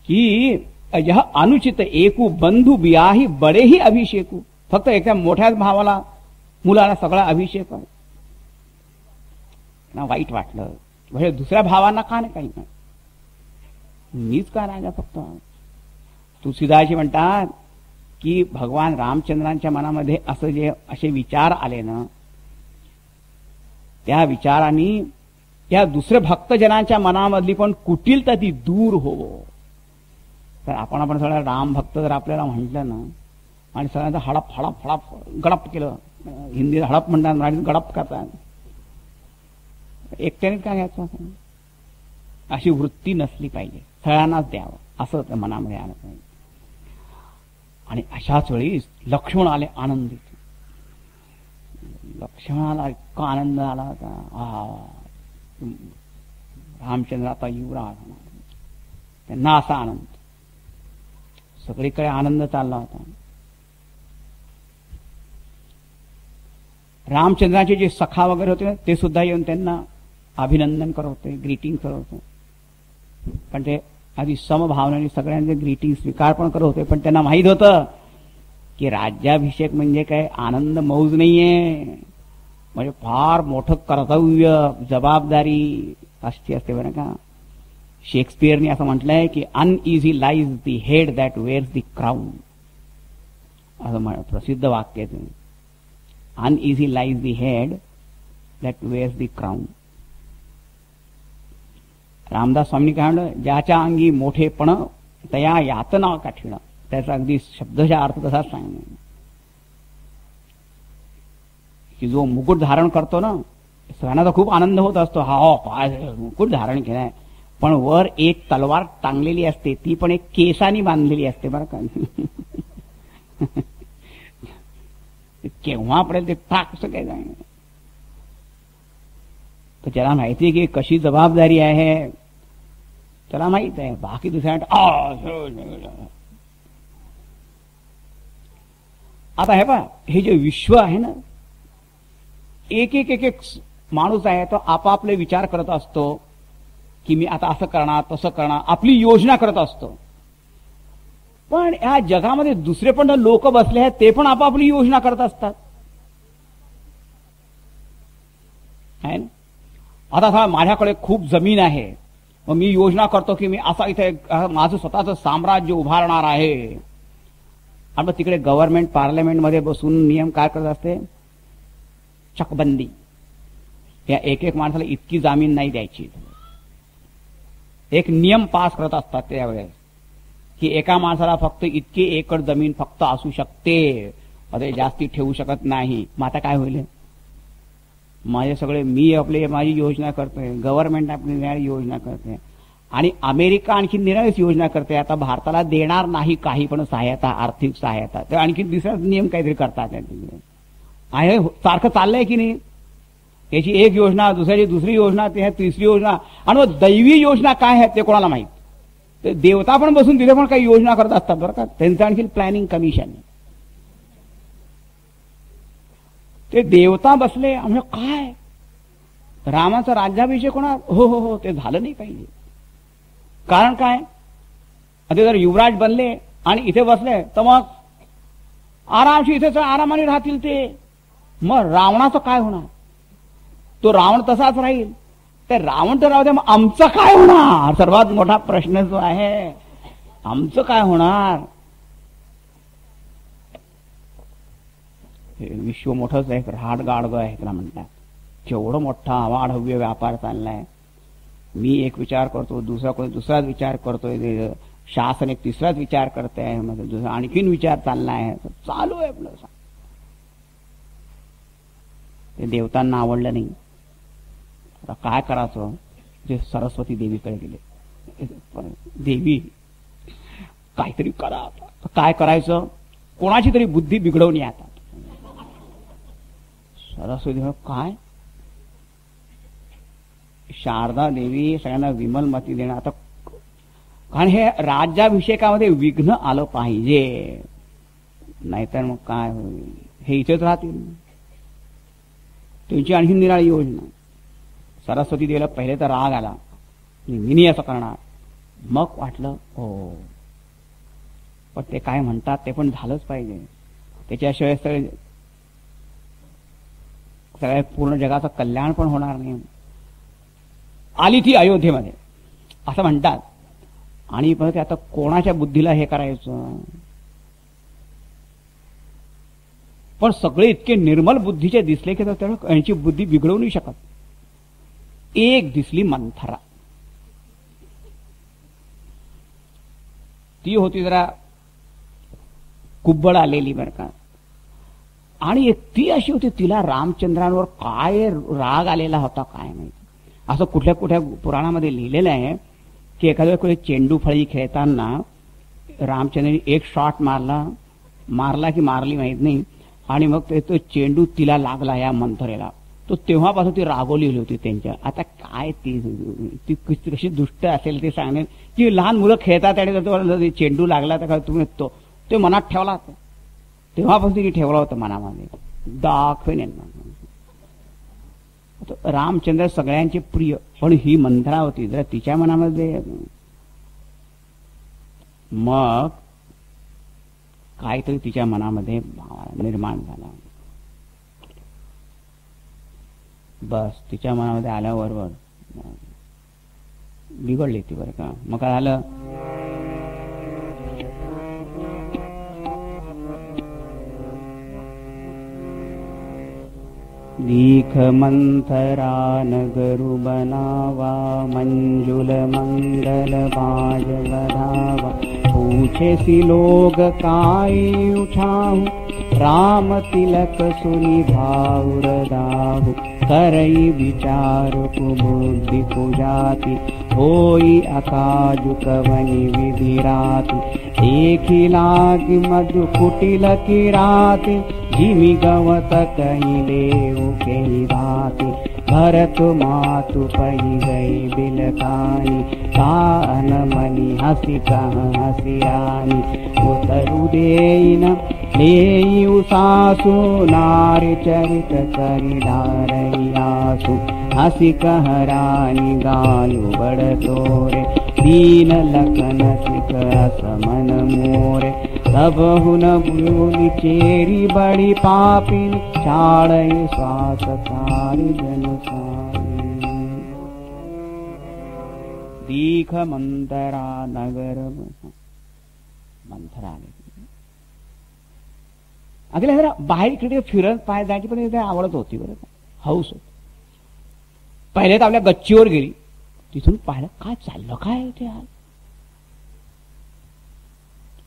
की यह अनुचित एकू बंधू बियाही बडेही अभिषेकू. फक्त एका मोठ्याच भावाला मुलाला सगळा अभिषेक ना वाईट वाटलं. म्हणजे दुसऱ्या भावांना का नाही काही नाही, मीच का राजा फक्त. तुलसीदासजी म्हणतात की भगवान रामचंद्रांच्या मनामध्ये असं जे असे विचार आले ना, त्या विचारांनी या दुसऱ्या भक्तजनांच्या मनामधली पण कुटिलता ती दूर हो. तर आपण सगळ्या राम भक्त जर आपल्याला म्हटलं ना आणि सगळ्यांचा हडप हडप हडप गडप केलं, हिंदीत हडप म्हणतात, मराठीत गडप करतात, एकट्यानेच काय घ्यायचं? अशी वृत्ती नसली पाहिजे, सगळ्यांनाच द्यावं असं त्या मनामध्ये आलं पाहिजे. आणि अशाच वेळी लक्ष्मण आले आनंदित. लक्ष्मणाला इतका आनंद आला होता, रामचंद्र आता युवराज होणार, त्यांना असा आनंद, सगळीकडे आनंद चालला होता. रामचंद्राचे जे सखा वगैरे होते ते सुद्धा येऊन त्यांना अभिनंदन करत होते, ग्रीटिंग करत होते. पण ते आधी समभावनेने सगळ्यांचे ग्रीटिंग स्वीकार पण करत होते. पण त्यांना माहित होतं की राज्याभिषेक म्हणजे काय आनंद मौज नाहीये, म्हणजे फार मोठं कर्तव्य जबाबदारी असते बरं का. शेक्सपियरने असं म्हटलंय की uneasy lies the head that wears the crown, असं प्रसिद्ध वाक्य आहे. Uneasy lies the head that wears the crown. Ramdas Swami काय म्हणलं, ज्याच्या अंगी मोठेपण तया यातना कठीण. त्याचा अगदी शब्दशः अर्थ तसाच सांगितला की जो मुकुट धारण करतो ना, सगळ्यांना खूप आनंद होत असतो, हा काय मुकुट धारण केलाय, पण वर एक तलवार टांगलेली असते, ती पण एक केसानी बांधलेली असते बरं का. केव्हा पडेल ते टाक कसं काय जाईल. तर त्याला माहिती आहे की कशी जबाबदारी आहे, त्याला माहित आहे. बाकी दुसऱ्या आता हे पहा, हे जे विश्व आहे ना, एक एक एक एक माणूस आहे तो आपापले विचार करत असतो की मी आता असं करणार तसं करणार, आपली योजना करत असतो. पण या जगामध्ये दुसरे पण लोक बसले आहेत, ते पण आपापली योजना करत असतात. आहे ना, आता माझ्याकडे खूप जमीन आहे, मग मी योजना करतो की मी असा इथे माझं स्वतःचं साम्राज्य उभारणार आहे आणि मग तिकडे गव्हर्नमेंट पार्लमेंटमध्ये बसून नियम काय करत असते, चकबंदी. या एक एक माणसाला इतकी जमीन नाही द्यायची, एक नियम पास करत असतात त्यावेळेस की एका माणसाला फक्त इतकी एकड़ जमीन फक्त असू शकते, मध्ये जास्ती ठेवू शकत नाही. मग आता काय होईल, माझे सगळे मी आपले माझी योजना करतोय, गव्हर्नमेंट आपली निराळी योजना करते आणि अमेरिका आणखी निराळीच योजना करते. आता भारताला देणार नाही काही पण सहायता, आर्थिक सहायता, तर आणखी दुसरा नियम काहीतरी करतात. आहे सारखं चाललंय की नाही, याची एक योजना दुसऱ्याची दुसरी योजना, ते तिसरी योजना, आणि मग दैवी योजना काय आहे ते कोणाला माहित. ते देवता पण बसून तिथे पण काही योजना करत असतात बरं का, त्यांचं आणखी प्लॅनिंग कमिशन. ते देवता बसले म्हणजे काय, रामाचा राज्याभिषेक होणार, हो हो हो, ते झालं नाही पाहिजे. कारण काय, ते जर युवराज बनले आणि इथे बसले तर मग आरामशी इथेच आरामाने राहतील ते. मग रावणाचं काय होणार, तो रावण तसाच राहील. ते रावण तर राहू दे, मग आमचं काय होणार, सर्वात मोठा प्रश्न जो आहे, आमचं काय होणार. विश्व मोठंच आहे, राड गाडग आहे त्याला म्हणतात. केवढं मोठा अवाढव्य व्यापार चाललाय. मी एक विचार करतो, दुसरा कोणी दुसराच विचार करतोय, शासन एक तिसराच विचार करतोय, मग दुसरा आणखीन विचार चाललाय, चालू आहे आपलं. ते देवतांना आवडलं नाही. आता काय करायचं, जे सरस्वती देवीकडे गेले, देवी काहीतरी करा. काय करायचं, कोणाची तरी बुद्धी बिघडवणी. आता सरस्वती काय, शारदा देवी सगळ्यांना विमल मती देणं. आता कारण हे राज्याभिषेकामध्ये विघ्न आलं पाहिजे, नाहीतर मग काय होईल, हे इथेच राहतील. त्यांची आणखी निराळी योजना. सरस्वती देवीला पहिले तर राग आला, मी असं करणार. मग वाटलं हो, पण ते काय म्हणतात ते पण झालंच पाहिजे, त्याच्याशिवाय सगळ्या पूर्ण जगाचं कल्याण पण होणार नाही. आली ती अयोध्येमध्ये असं म्हणतात. आणि परत आता कोणाच्या बुद्धीला हे करायचं, पण सगळे इतके निर्मल बुद्धीचे दिसले की त्यांची बुद्धी बिघडवू नाही शकत. एक दिसली मंथरा, ती होती जरा कुब्बड आलेली बरं का, आणि ती अशी होती, तिला रामचंद्रांवर काय राग आलेला होता काय माहिती. असं कुठल्या कुठल्या पुराणामध्ये लिहिलेलं आहे की एखाद्या वेळेस चेंडू फळी खेळताना रामचंद्रांनी एक शॉट मारला की मारली माहित नाही, आणि मग तो चेंडू तिला लागला या मंथरेला. तो तेव्हापासून ती रागवलेली होती त्यांच्या. आता काय ती कशी दुष्ट असेल ते सांगणे की लहान मुलं खेळतात आणि चेंडू लागला तर तुम्ही ते मनात ठेवला, तेव्हापासून तिने ठेवला होता मनामध्ये, दाखवेन. रामचंद्र सगळ्यांचे प्रिय, पण ही मंथरा होती जरा तिच्या मनामध्ये मग काहीतरी तिच्या मनामध्ये निर्माण झाला. बस तिच्या मनामध्ये आल्याबरोबर बिघडली ती बरं का. मग काय झालं, दीख मंथरा नगरु बनावा, मंजुल मंगल बाज बधावा, पूछे सी लोग काई उठाहु, राम तिलक सुनि भाउर दाहु, करई विचार कुबुद्धि कुजाति, होई अकाजु कवनि विधि राति, देखि लागी मधु कुटिल की राति, जिमि गवत कहीं देव के भांति, भरत मातु पही गई बिलकानी, कान मणि हसी कह हसियानी, उतरु देइन लेई उसासु, नारी चरित करि डारई आसु, हसी कह रानी गालु बड़ तोरे, दीन लखन सिक असमन मोरे, तब हुन भूलि चेरी बड़ी पापिन, छाड़ई श्वास सारी जन सारी। दीख मंथरा नगर मंथरा तिला जरा बाहेर इकडे फिरत पाहायला जायची, पण तिला आवडत होती, बरं का, हौस होती. पहिले तर आपल्या गच्चीवर गेली, तिथून पाहिलं काय चाललं, काय ते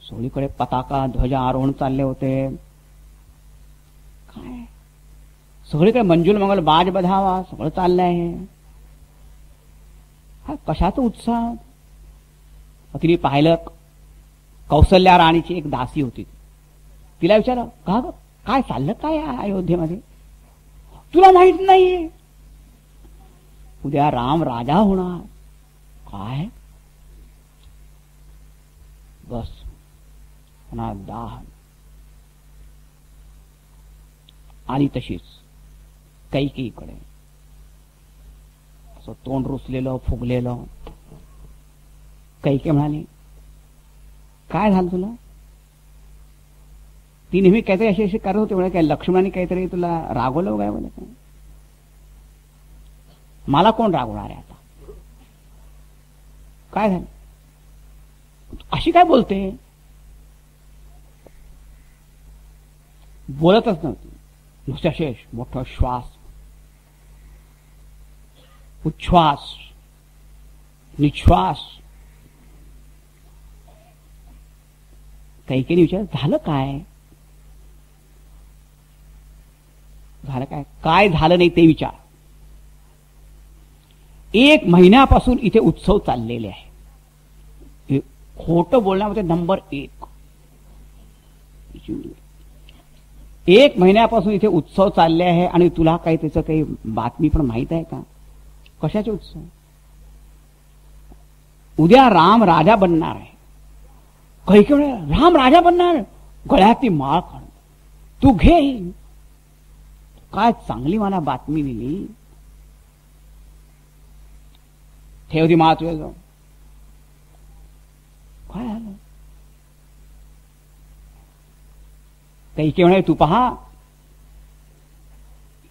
सगळीकडे पताका ध्वजा आरोहण चालले होते. काय सगळीकडे मंजुल मंगल बाज बधावा सगळं चाललंय आहे. हा कशाचा उत्साह. तिने पाहिलं कौसल्या राणीची एक दासी होती. तिला विचारलं, का ग काय चाललं काय अयोध्येमध्ये, तुला माहित नाहीये उद्या राम राजा होणार. काय बस दाह. आणि तशीच कैकेयीकडे असं तोंड रुसलेलं फुगलेलं. कैके म्हणाली, काय झालं तुला. ती नेहमी काहीतरी अशी अशी करत होती, काय लक्ष्मणाने काहीतरी तुला रागवलं काय बोलत. मला कोण रागवणार आहे आता, काय झालं अशी काय बोलते. बोलतच नव्हती, नुसत्या शेष मोठा श्वास, उच्छ्वास निश्वास. कैकेयीने विचार, झालं काय, झालं काय, काय झालं नाही ते विचार. 1 महिन्यापासून इथे उत्सव चाललेले आहे. खोटं बोलण्यामध्ये नंबर 1. 1 महिन्यापासून इथे उत्सव चालले आहे आणि तुला काही त्याचं काही बातमी पण माहित आहे का. कशाचे उत्सव. उद्या राम राजा बनणार आहे. कैकेयी राम राजा बनणार, गळ्यात ती माळ काढ, तू घे. काय चांगली मला बातमी दिली. ठेव ती माळ तुझ्या जाऊन. काय झालं. कैकेयी म्हणे, तू पहा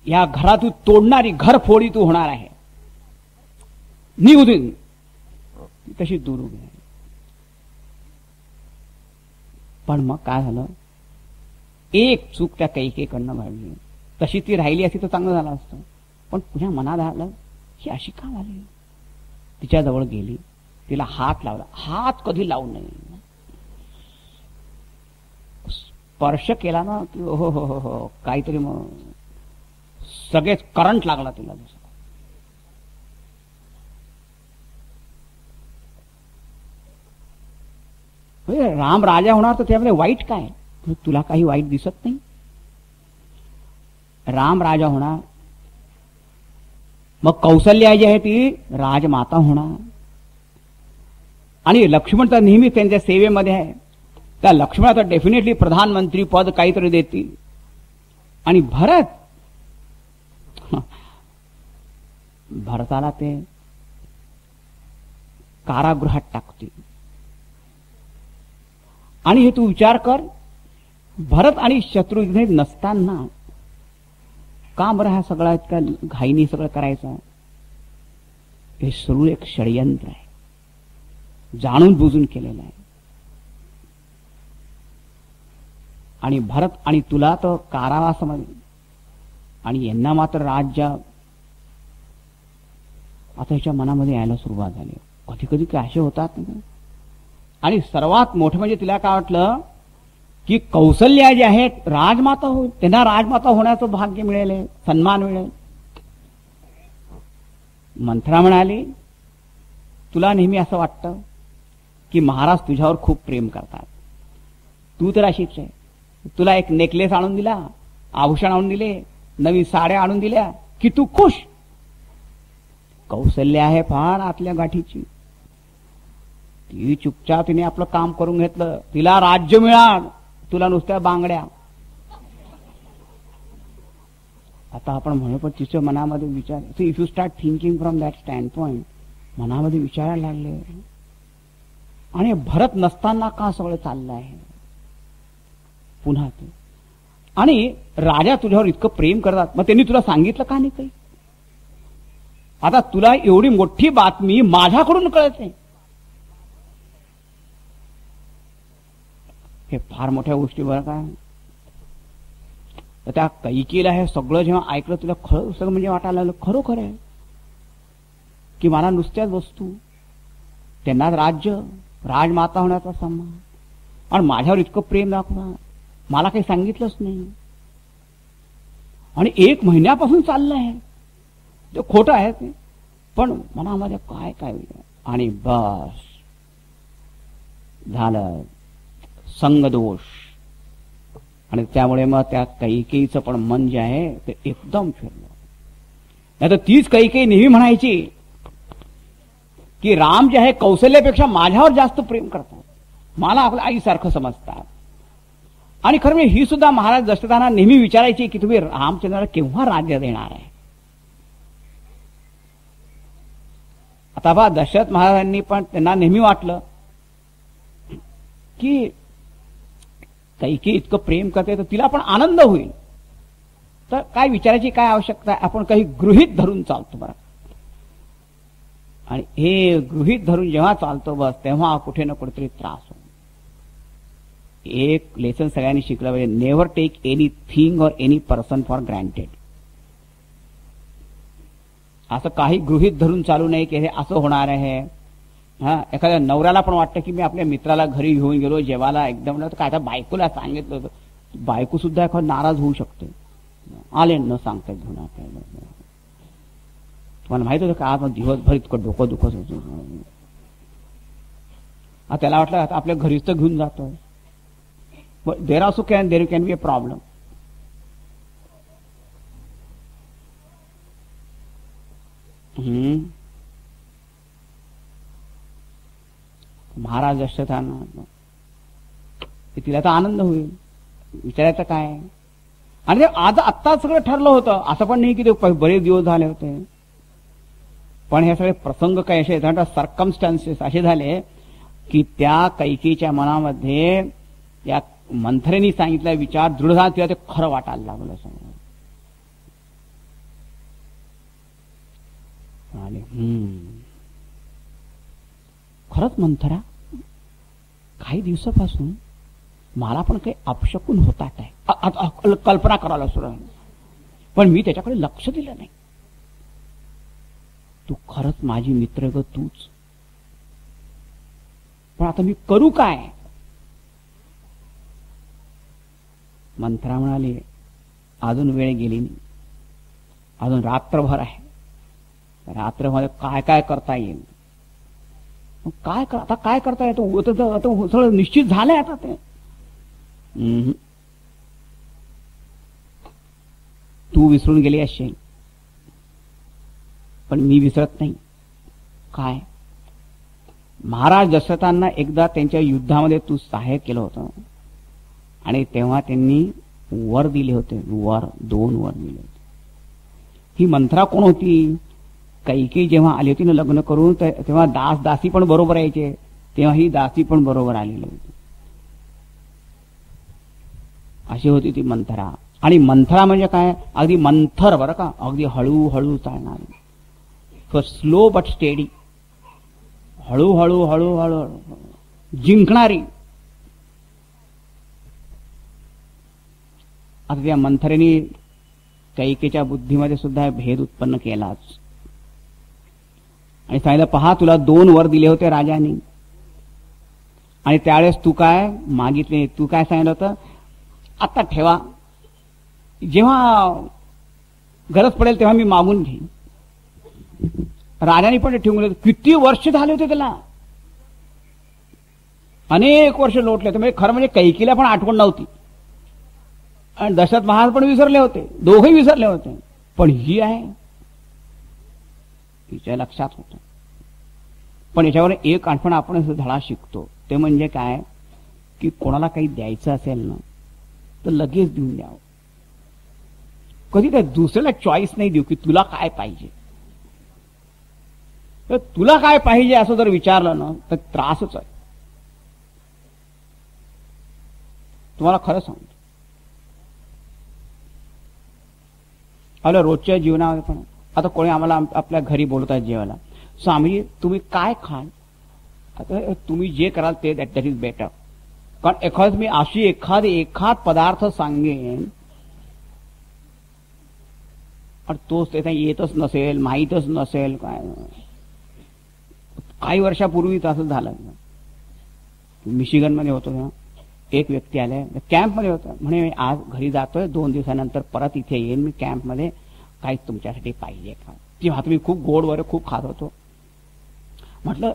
या घरातून तोडणारी घरफोडी तू होणार आहे. निघू दे. तशी दूर उभी आहे. पण मग काय झालं, एक चूक त्या कैकेयीकडनं घडली. तशी ती राहिली असती तर चांगलं झालं असतं. पण तुझ्या मनात आलं ही अशी का झाली. तिच्या जवळ गेली, तिला हात लावला. हात कधी लावू नये. स्पर्श केला ना की हो हो हो हो काहीतरी मग सगळेच करंट लागला तिला. राम राजा होणार तर त्यामध्ये वाईट काय. तुला काही वाईट दिसत नाही. राम राजा होणार, मग कौसल्या जी आहे ती राजमाता होणार. आणि लक्ष्मण तर नेहमी त्यांच्या सेवेमध्ये आहे. त्या लक्ष्मणाला डेफिनेटली प्रधानमंत्री पद काहीतरी देतील. आणि भरताला ते कारागृहात टाकतील. आणि हे तू विचार कर, भरत आणि शत्रुघ्न नसताना का बरं हा सगळा इतका घाईनी सगळं करायचं. हे सर्व एक षडयंत्र आहे, जाणून बुजून केलेलं आहे. आणि भरत आणि तुला तर कारावासामध्ये आणि यांना मात्र राज्य. आता ह्याच्या मनामध्ये यायला सुरुवात झाली. कधी कधी काय असे होतात. आणि सर्वात मोठं म्हणजे तिला काय वाटलं की कौसल्या जी आहेत राजमाता होईल, त्यांना राजमाता होण्याचं भाग्य मिळेल, सन्मान मिळेल. मंथरा म्हणाली, तुला नेहमी असं वाटतं की महाराज तुझ्यावर खूप प्रेम करतात. तू तर अशीच आहे. तुला एक नेकलेस आणून दिला, आभूषण आणून दिले, नवीन साड्या आणून दिल्या की तू खुश. कौसल्या आहे फार आतल्या गाठीची. ती चुपचाप तिने आपलं काम करून घेतलं. तिला राज्य मिळालं, तुला नुसत्या बांगड्या. आता आपण म्हणू पण तिच्या मनामध्ये विचार. If you start thinking from that stand point, मनामध्ये विचारायला लागले. आणि भरत नसताना का सगळं चाललं आहे पुन्हा ते. आणि राजा तुझ्यावर इतकं प्रेम करतात, मग त्यांनी तुला सांगितलं का नाही काही. आता तुला एवढी मोठी बातमी माझ्याकडून कळते. हे फार मोठ्या गोष्टी बरं का. तर त्या कैकेयीला हे सगळं जेव्हा ऐकलं तिला खरं सगळं म्हणजे वाटायला लागलं खरोखर आहे की मला नुसत्याच वस्तू, त्यांना राज्य, राजमाता होण्याचा सन्मान आणि माझ्यावर इतकं प्रेम दाखवा, मला काही सांगितलंच नाही आणि 1 महिन्यापासून चाललं आहे. ते खोटं आहे ते, पण मनामध्ये काय काय आणि बस झालं संगदोष. आणि त्यामुळे मग त्या कैकेयीचं पण मन जे आहे ते एकदम फिरलं. नाही तर तीच कैकेयी नेहमी म्हणायची की राम जे आहे कौशल्यापेक्षा माझ्यावर जास्त प्रेम करतात, मला आपल्या आईसारखं समजतात. आणि खरं म्हणजे ही सुद्धा महाराज दशरथांना नेहमी विचारायची की तुम्ही रामचंद्राला केव्हा राज्य देणार आहे. आता बा दशरथ महाराजांनी पण त्यांना नेहमी वाटलं की कैकेयी इतकं प्रेम करते तर तिला पण आनंद होईल, तर काय विचारायची काय आवश्यकता आहे, आपण काही गृहीत धरून चालतो बरं. आणि हे गृहीत धरून जेव्हा चालतो बस तेव्हा कुठे ना कुठेतरी त्रास होतो. एक लेसन सगळ्यांनी शिकलं पाहिजे, नेव्हर टेक एनी थिंग और एनी पर्सन फॉर ग्रँटेड. असं काही गृहीत धरून चालू नाही की हे असं होणार आहे. हा, एखाद्या नवऱ्याला पण वाटतं की मी आपल्या मित्राला घरी घेऊन गेलो जेवायला, एकदम काय आता बायकोला सांगितलं होतं, बायको सुद्धा एखाद नाराज होऊ शकते, आले न सांगता घेऊन. तुम्हाला माहित होतं का आज दिवसभर इतकं डोकं दुखत होतं, त्याला वाटलं आता आपल्या घरीच तर घेऊन जातोय. There also can be a problem. महाराज दशरथांना तिला तर आनंद होईल, विचारायचं काय. आणि आज आत्ता सगळं ठरलं होतं, असं पण नाही की ते बरेच दिवस झाले होते, पण हे सगळे प्रसंग काय असे सर्कमस्टन्सेस असे झाले की त्या कैकेयीच्या मनामध्ये या मंथरेने सांगितला विचार दृढ झाला, तिला ते खरं वाटायला लागलं. आणि खरंच मंथरा, काही दिवसापासून मला पण काही अपशकुन होतात आहे, कल्पना करायला सुरू आहे, पण मी त्याच्याकडे लक्ष दिलं नाही. तू खरंच माझी मित्र ग तूच, पण आता मी करू काय. मंथरा म्हणाली अजून वेळ गेली नाही, अजून रात्रभर आहे, रात्रभर काय काय करता येईल. काय आता काय करता येतो, सगळं निश्चित झालंय आता ते. तू विसरून गेली असेल, पण मी विसरत नाही. काय, महाराज दशरथांना एकदा त्यांच्या युद्धामध्ये तू सहाय्य केलं होतं आणि तेव्हा त्यांनी वर दिले होते, 2 वर दिले होते. ही मंथरा कोण होती. कैकेयी जेव्हा आली होती ना लग्न करून, तेव्हा दासी पण बरोबर यायचे, तेव्हा ही दासी पण बरोबर आलेली होती. अशी होती ती मंथरा. आणि मंथरा म्हणजे काय, अगदी मंथर बरं का, अगदी हळूहळू चालणारी, स्लो बट स्टेडी, हळूहळू हळूहळू जिंकणारी. आता त्या मंथरेने कैकेयीच्या बुद्धीमध्ये सुद्धा भेद उत्पन्न केलाच आणि सांगितलं, पहा तुला 2 वर दिले होते राजाने आणि त्यावेळेस तू काय मागितले, तू काय सांगितलं होतं, आता ठेवा, जेव्हा गरज पडेल तेव्हा मी मागून घेईन. राजाने पण ठेवून किती वर्ष झाले होते त्याला, अनेक वर्ष लोटले होते. म्हणजे खरं म्हणजे कैकेयीला पण आठवण नव्हती आणि दशरथ महाराज पण विसरले होते, दोघेही विसरले होते, पण ही आहे तिच्या लक्षात होतं. पण याच्यावर एक आठवण आपण धडा शिकतो, ते म्हणजे काय की कोणाला काही द्यायचं असेल ना तर लगेच देऊन द्यावं. कधी त्या दुसऱ्याला चॉईस नाही देऊ की तुला काय पाहिजे. तर तुला काय पाहिजे असं जर विचारलं ना तर त्रासच आहे. तुम्हाला खरं सांगतो, आपल्या रोजच्या जीवनामध्ये पण आता कोणी आम्हाला आपल्या घरी बोलतात जेवायला, स्वामी तुम्ही काय खाल, आता तुम्ही जे कराल ते दॅट इज बेटर. कारण मी अशी एखाद पदार्थ सांगेन पण तोच त्याचा येतच नसेल, माहीतच नसेल काय. काही वर्षापूर्वीच असं झालं. मिशिगनमध्ये होतो ना, एक व्यक्ती आले, कॅम्पमध्ये होता, म्हणे आज घरी जातोय, 2 दिवसानंतर परत इथे येईन मी कॅम्पमध्ये, काही तुमच्यासाठी पाहिजे का. तेव्हा तुम्ही खूप गोड वगैरे खूप खात होतो. म्हटलं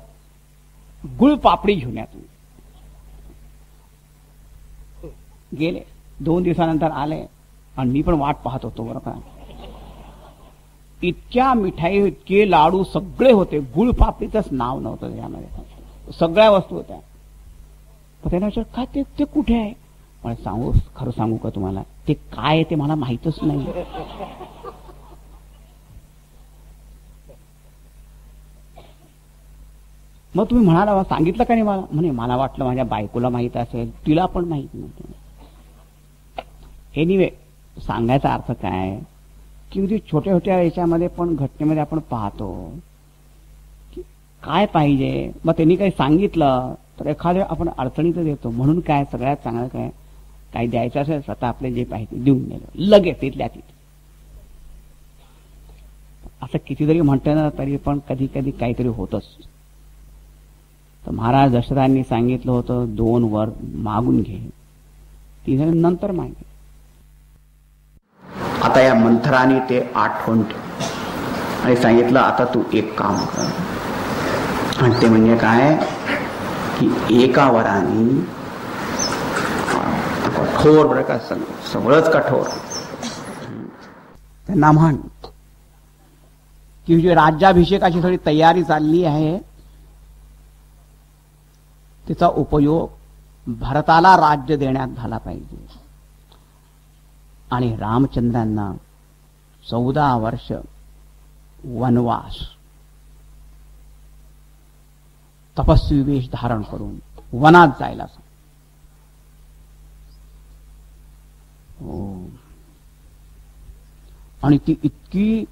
गुळ पापडी घेऊन या तुम्ही. गेले, 2 दिवसानंतर आले आणि मी पण वाट पाहत होतो बरं का. इतक्या मिठाई, इतके लाडू सगळे होते, गुळ पापडीचंच नाव नव्हतं त्याच्यामध्ये, सगळ्या वस्तू होत्या. पण त्याला विचार काय ते कुठे आहे. मला खरं सांगू का तुम्हाला, ते काय आहे ते मला माहीतच नाही. मग तुम्ही म्हणाला सांगितलं का नाही मला. म्हणे मला वाटलं माझ्या बायकोला माहित असेल, तिला पण माहित नव्हतं. एनिवे, सांगायचा अर्थ काय की छोट्या छोट्या याच्यामध्ये पण घटनेमध्ये आपण पाहतो की काय पाहिजे. मग त्यांनी काही सांगितलं तर एखाद्या आपण अडचणीत येतो. म्हणून काय सगळ्यात चांगलं काय, काही द्यायचं असेल स्वतः आपले जे पाहिजे देऊन दिलं लगेच तिथल्या तिथे. असं कितीतरी म्हणतो ना, तरी पण कधी कधी काहीतरी होतच. तर महाराज दशरथांनी सांगितलं होतं 2 वर मागून घे, 3 नंतर मागे. आता या मंथराने ते आठवण ठेव आणि सांगितलं आता तू एक काम कर. आणि ते म्हणजे काय की एका वराने कठोर बरं का, सगळंच कठोर. त्यांना म्हण की जी राज्याभिषेकाची थोडी तयारी चालली आहे, तिचा उपयोग भरताला राज्य देण्यात झाला पाहिजे. आणि रामचंद्रांना 14 वर्ष वनवास, तपस्वी वेश धारण करून वनात जायला सांग. आणि ती इतकी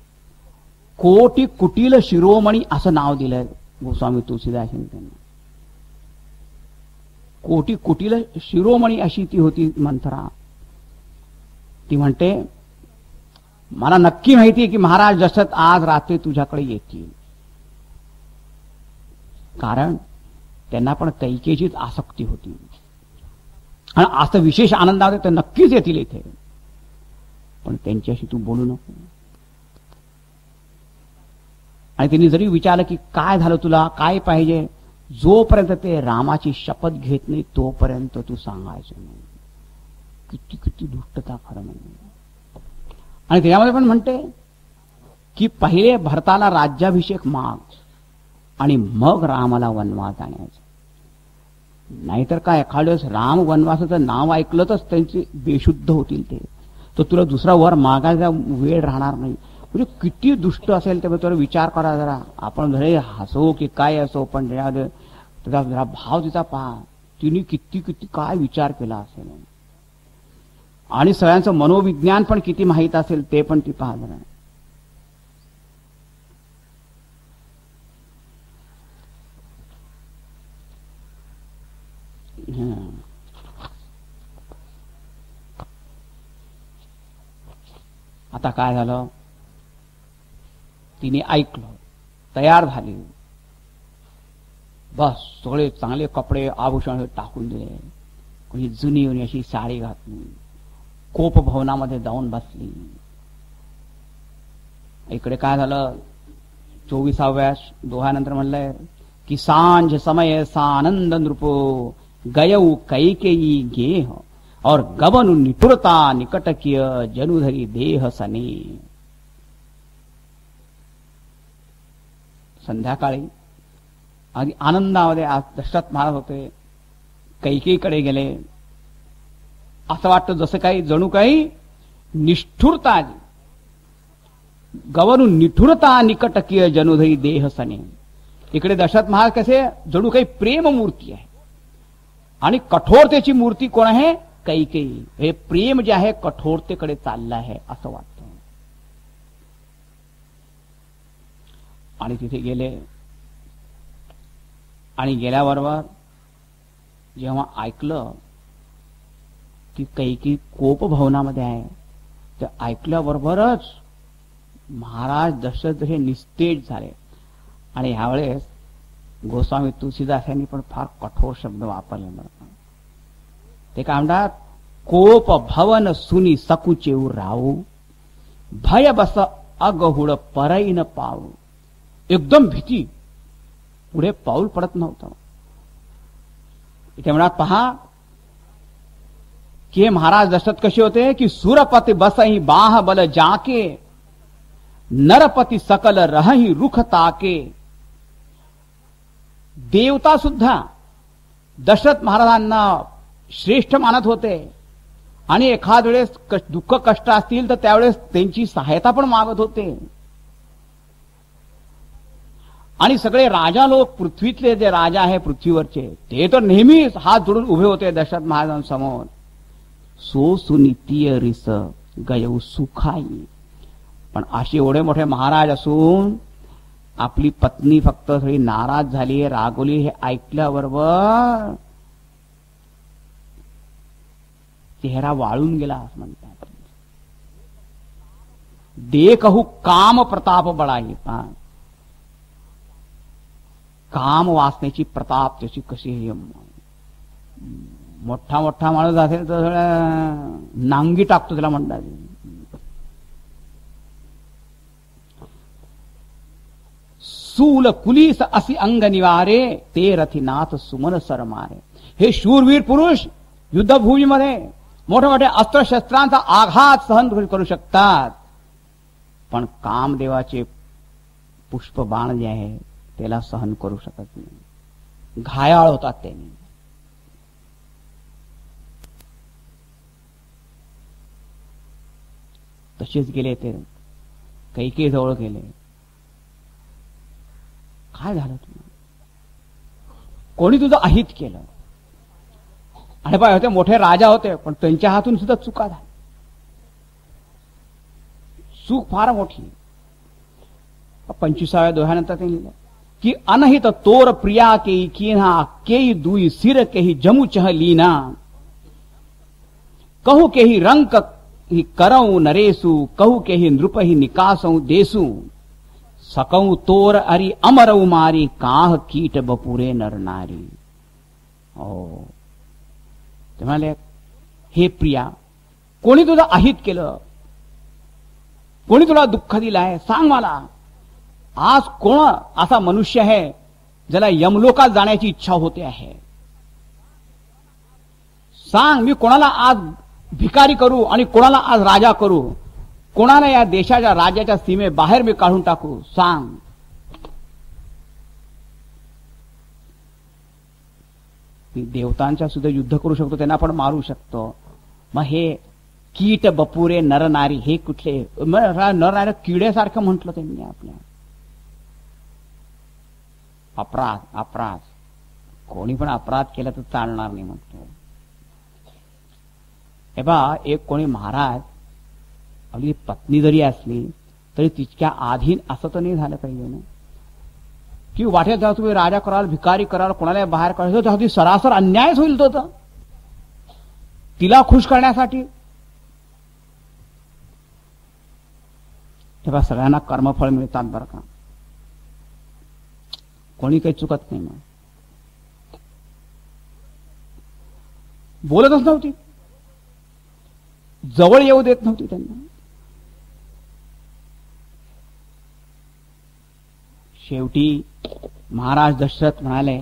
कोटी कुटील शिरोमणी असं नाव दिलंय गोस्वामी तुलसीदास यांनी त्यांना. कोटी कुटील शिरोमणी अशी ती होती मंथरा. ती म्हणते मला नक्की माहिती आहे की महाराज दशरथ आज रात्री तुझ्याकडे येतील, कारण त्यांना पण कैकेयीचीच आसक्ती होती आणि असं विशेष आनंदाने ते नक्कीच येतील इथे, पण त्यांच्याशी तू बोलू नको. आणि त्यांनी जरी विचारलं की काय झालं तुला, काय पाहिजे, जोपर्यंत ते रामाची शपथ घेत नाही तोपर्यंत तू सांगायचं नाही. किती किती दुष्टता खरं म्हणजे. आणि त्याच्यामध्ये पण म्हणते की पहिले भरताला राज्याभिषेक माग आणि मग रामाला वनवास आणायचा. नाहीतर काय एखाद्या वेळेस राम वनवासाचं नाव ऐकलं तर त्यांचे बेशुद्ध होतील ते, तर तुला दुसरा वर मागायचा वेळ राहणार नाही. म्हणजे किती दुष्ट असेल ते तुला विचार करा जरा. आपण जरी हसो की काय असो, पण त्याचा जरा भाव तिचा पहा, तिने किती किती काय विचार केला असेल आणि सगळ्यांचं मनोविज्ञान पण किती माहीत असेल ते पण ती पहा जरा. आता काय झालं, तिने ऐकलं, तयार झाली, बस सगळे चांगले कपडे आभूषण टाकून दिले, कोणी जुनी अशी साडी घातली, कोप भवनामध्ये जाऊन बसली. इकडे काय झालं, 24व्या दोहानंतर म्हणलंय की सांझ समय सानंद नृपो गयऊ कैकेयी गेह और गबनु निठुरता निकटकीय जनुधरी देह सने. संध्याकाळी आधी आनंदामध्ये दशरथ महाराज होते, कैकेयीकडे गेले. असं वाटतं जसं काही जणू काही निष्ठुरता आली. गवनु निठुरता निकटकीय जनुधरी देह सने. इकडे दशरथ महाराज कसे जणू काही प्रेम मूर्ती आहे आणि कठोरतेची मूर्ती कोण आहे, कैकेयी. हे प्रेम जे आहे कठोरतेकडे चाललं आहे असं वाटतं. आणि तिथे गेले आणि गेल्याबरोबर जेव्हा ऐकलं की कैकेयी कोप भवनामध्ये आहे, ते ऐकल्याबरोबरच महाराज दशरथ हे निस्तेज झाले. आणि ह्यावेळेस गोस्वामी तुलसीदास यांनी पण फार कठोर शब्द वापरले. ते काय म्हणतात, कोप भवन सुनी सकुचेऊ राहू, भय बस अगहुड परई न पाऊ. एकदम भीती, पुढे पाऊल पडत नव्हतं. इथे म्हणतात पहा की महाराज दशरथ कसे होते की सुरपती बसही बाह बल जाके, नरपती सकल रही रुख ताके. देवता सुद्धा दशरथ महाराजांना श्रेष्ठ मानत होते आणि एखाद वेळेस दुःख कष्ट असतील तर त्यावेळेस त्यांची सहायता पण मागत होते. आणि सगळे राजा लोक, पृथ्वीतले जे राजा आहे पृथ्वीवरचे, ते तर नेहमीच हात जोडून उभे होते दशरथ महाराजांसमोर. सो सुनीतीय रिस गयऊ सुखाई. पण असे एवढे मोठे महाराज असून आपली पत्नी फक्त थोडी नाराज झाली, रागवली, हे ऐकल्याबरोबर चेहरा वाळून गेला असं म्हणतात. देखहु काम प्रताप बळाई. काम वासनेची प्रताप त्याची कशी मोठा मोठा माणूस असेल तर नांगी टाकतो त्याला म्हणतात. सूल कुलीस असी अंग निवारे, ते रथिनाथ सुमन सर मारे. हे शूरवीर पुरुष युद्धभूमीमध्ये मोठ्या मोठ्या अस्त्रशस्त्रांचा आघात सहन करू शकतात, पण कामदेवाचे पुष्प बाण जे आहे त्याला सहन करू शकत नाही, घायाळ होतात त्यांनी. तसेच गेले ते कैकेयी जवळ गेले. काय झालं तुला, कोणी तुझं अहित केलं? आणि पाय होते मोठे राजा होते, पण त्यांच्या हातून सुद्धा चुका झाल्या. चूक फार मोठी. 25व्या दोह्यानंतर ते लिहिलं की अनहित तोर प्रिया केई कीन्हा, केई दुई सिर केही जमू चह लीना. कहू केही रंक ही करऊ नरेसु, कहू केही नृप ही निकासऊ देसु. सकऊ तोर अरी अमरऊ मारी, काह कीट बपुरे नर नारी. ते म्हणाले, हे प्रिया, कोणी तुझं अहित केलं, कोणी तुला दुःख दिलंय, सांग मला. आज कोण असा मनुष्य आहे ज्याला यमलोकात जाण्याची इच्छा होते आहे? सांग, मी कोणाला आज भिकारी करू आणि कोणाला आज राजा करू, कोणाला या देशाच्या राज्याच्या सीमे बाहेर मी काढून टाकू, सांग. मी देवतांच्या सुद्धा युद्ध करू शकतो, त्यांना पण मारू शकतो. मग हे कीट बपुरे नरनारी हे कुठले? नरनारी किड्यासारखं म्हटलं त्यांनी आपल्या. अपराध अपराध, कोणी पण अपराध केला तर चालणार नाही म्हणतो. हे बा, एक कोणी महाराज आपली पत्नी जरी असली तरी तिच्या अधीन असं तर नाही झालं पाहिजे ना, की वाटेत जेव्हा तुम्ही राजा कराल, भिकारी कराल, कोणाला बाहेर काढायचं, तेव्हा सरासर अन्यायच होईल तो तर तिला खुश करण्यासाठी. तेव्हा सगळ्यांना कर्मफळ मिळतात बरं का, कोणी काही चुकत नाही. मग बोलतच नव्हती, जवळ येऊ देत नव्हती त्यांना. शेवटी महाराज दशरथ म्हणाले,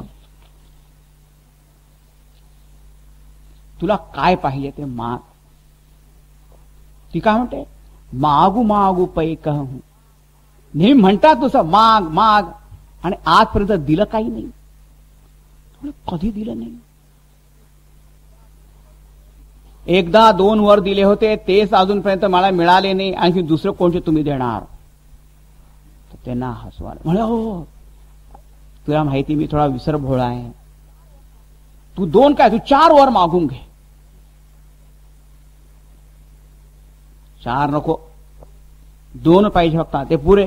तुला काय पाहिजे ते माग. ती काय म्हणते, मागू मागू पै कहू. नेहमी म्हणतात तुझं माग माग, आणि आजपर्यंत दिलं काही नाही. कधी दिलं नाही. एकदा 2 वर दिले होते, तेच अजूनपर्यंत मला मिळाले नाही, आणखी दुसरं कोणते तुम्ही देणार? त्यांना हसवायला म्हणे, हो तुला माहिती मी थोडा विसरभोळा आहे, तू 2 काय, तू 4 वर मागून घे. 4 नको, 2 पाहिजे फक्त, ते पुरे.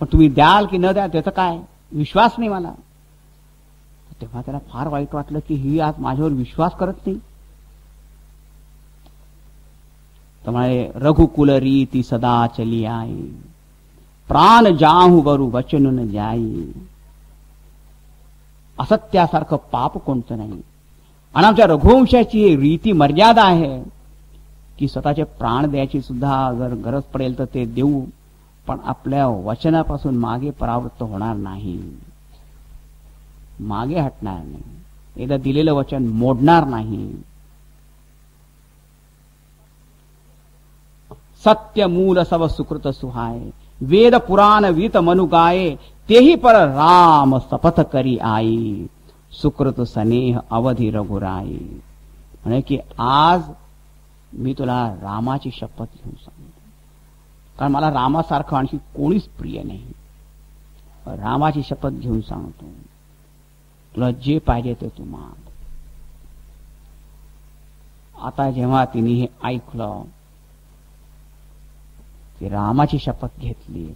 पण तुम्ही द्याल की न द्याल त्याचा काय विश्वास नाही मला. तेव्हा त्याला फार वाईट वाटलं की ही आज माझ्यावर विश्वास करत नाही. तुम्हारे रघुकुल रीति सदा चली आई, प्राण जाहू बरू वचन न जाई. असत्यासारखं पाप कोणतं नाही. आणि आमच्या रघुवंशाची रीती मर्यादा आहे की स्वतःचे प्राण द्यायची सुद्धा जर गरज पडेल तर ते देऊ, पण आपल्या वचनापासून मागे परावृत्त होणार नाही, मागे हटणार नाही, एकदा दिलेलं वचन मोडणार नाही. सत्य मूल सब सुकृत सुहाय, वेद पुराण वीत मनु गाये, तेही पर राम शपथ करी आई, सुकृत स्नेह अवधी रघुराई. म्हणजे की आज मी तुला रामाची शपथ घेऊन सांगतो, कारण मला रामासारखं आणखी कोणीच प्रिय नाही. रामाची शपथ घेऊन सांगतो, तुला जे पाहिजे ते तू माग. आता जेव्हा तिने हे ऐकलं की रामाची शपथ घेतली,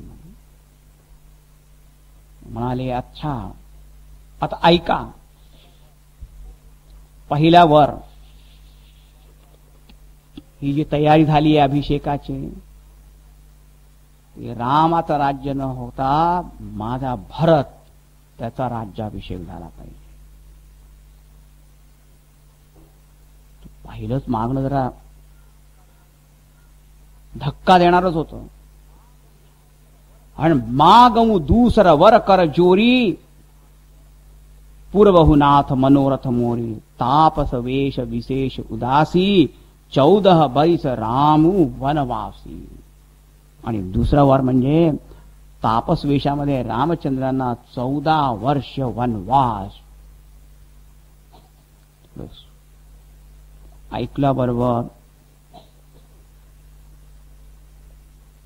म्हणाले अच्छा आता ऐका. पहिल्या वर ही जी तयारी झाली आहे अभिषेकाची, रामाचं राज्य न होता माझा भरत त्याचा राज्याभिषेक झाला पाहिजे. पहिलंच मागणं जरा धक्का देणारच होतं. आणि मागऊ दूसर वर कर जोरी, पूर्वहुनाथ मनोरथ मोरी, तापस वेश विशेष उदासी, 14 बरिस रामू वनवासी. आणि दुसरा वर म्हणजे तापस वेशामध्ये रामचंद्रांना 14 वर्ष वनवास. ऐकल्या बरोबर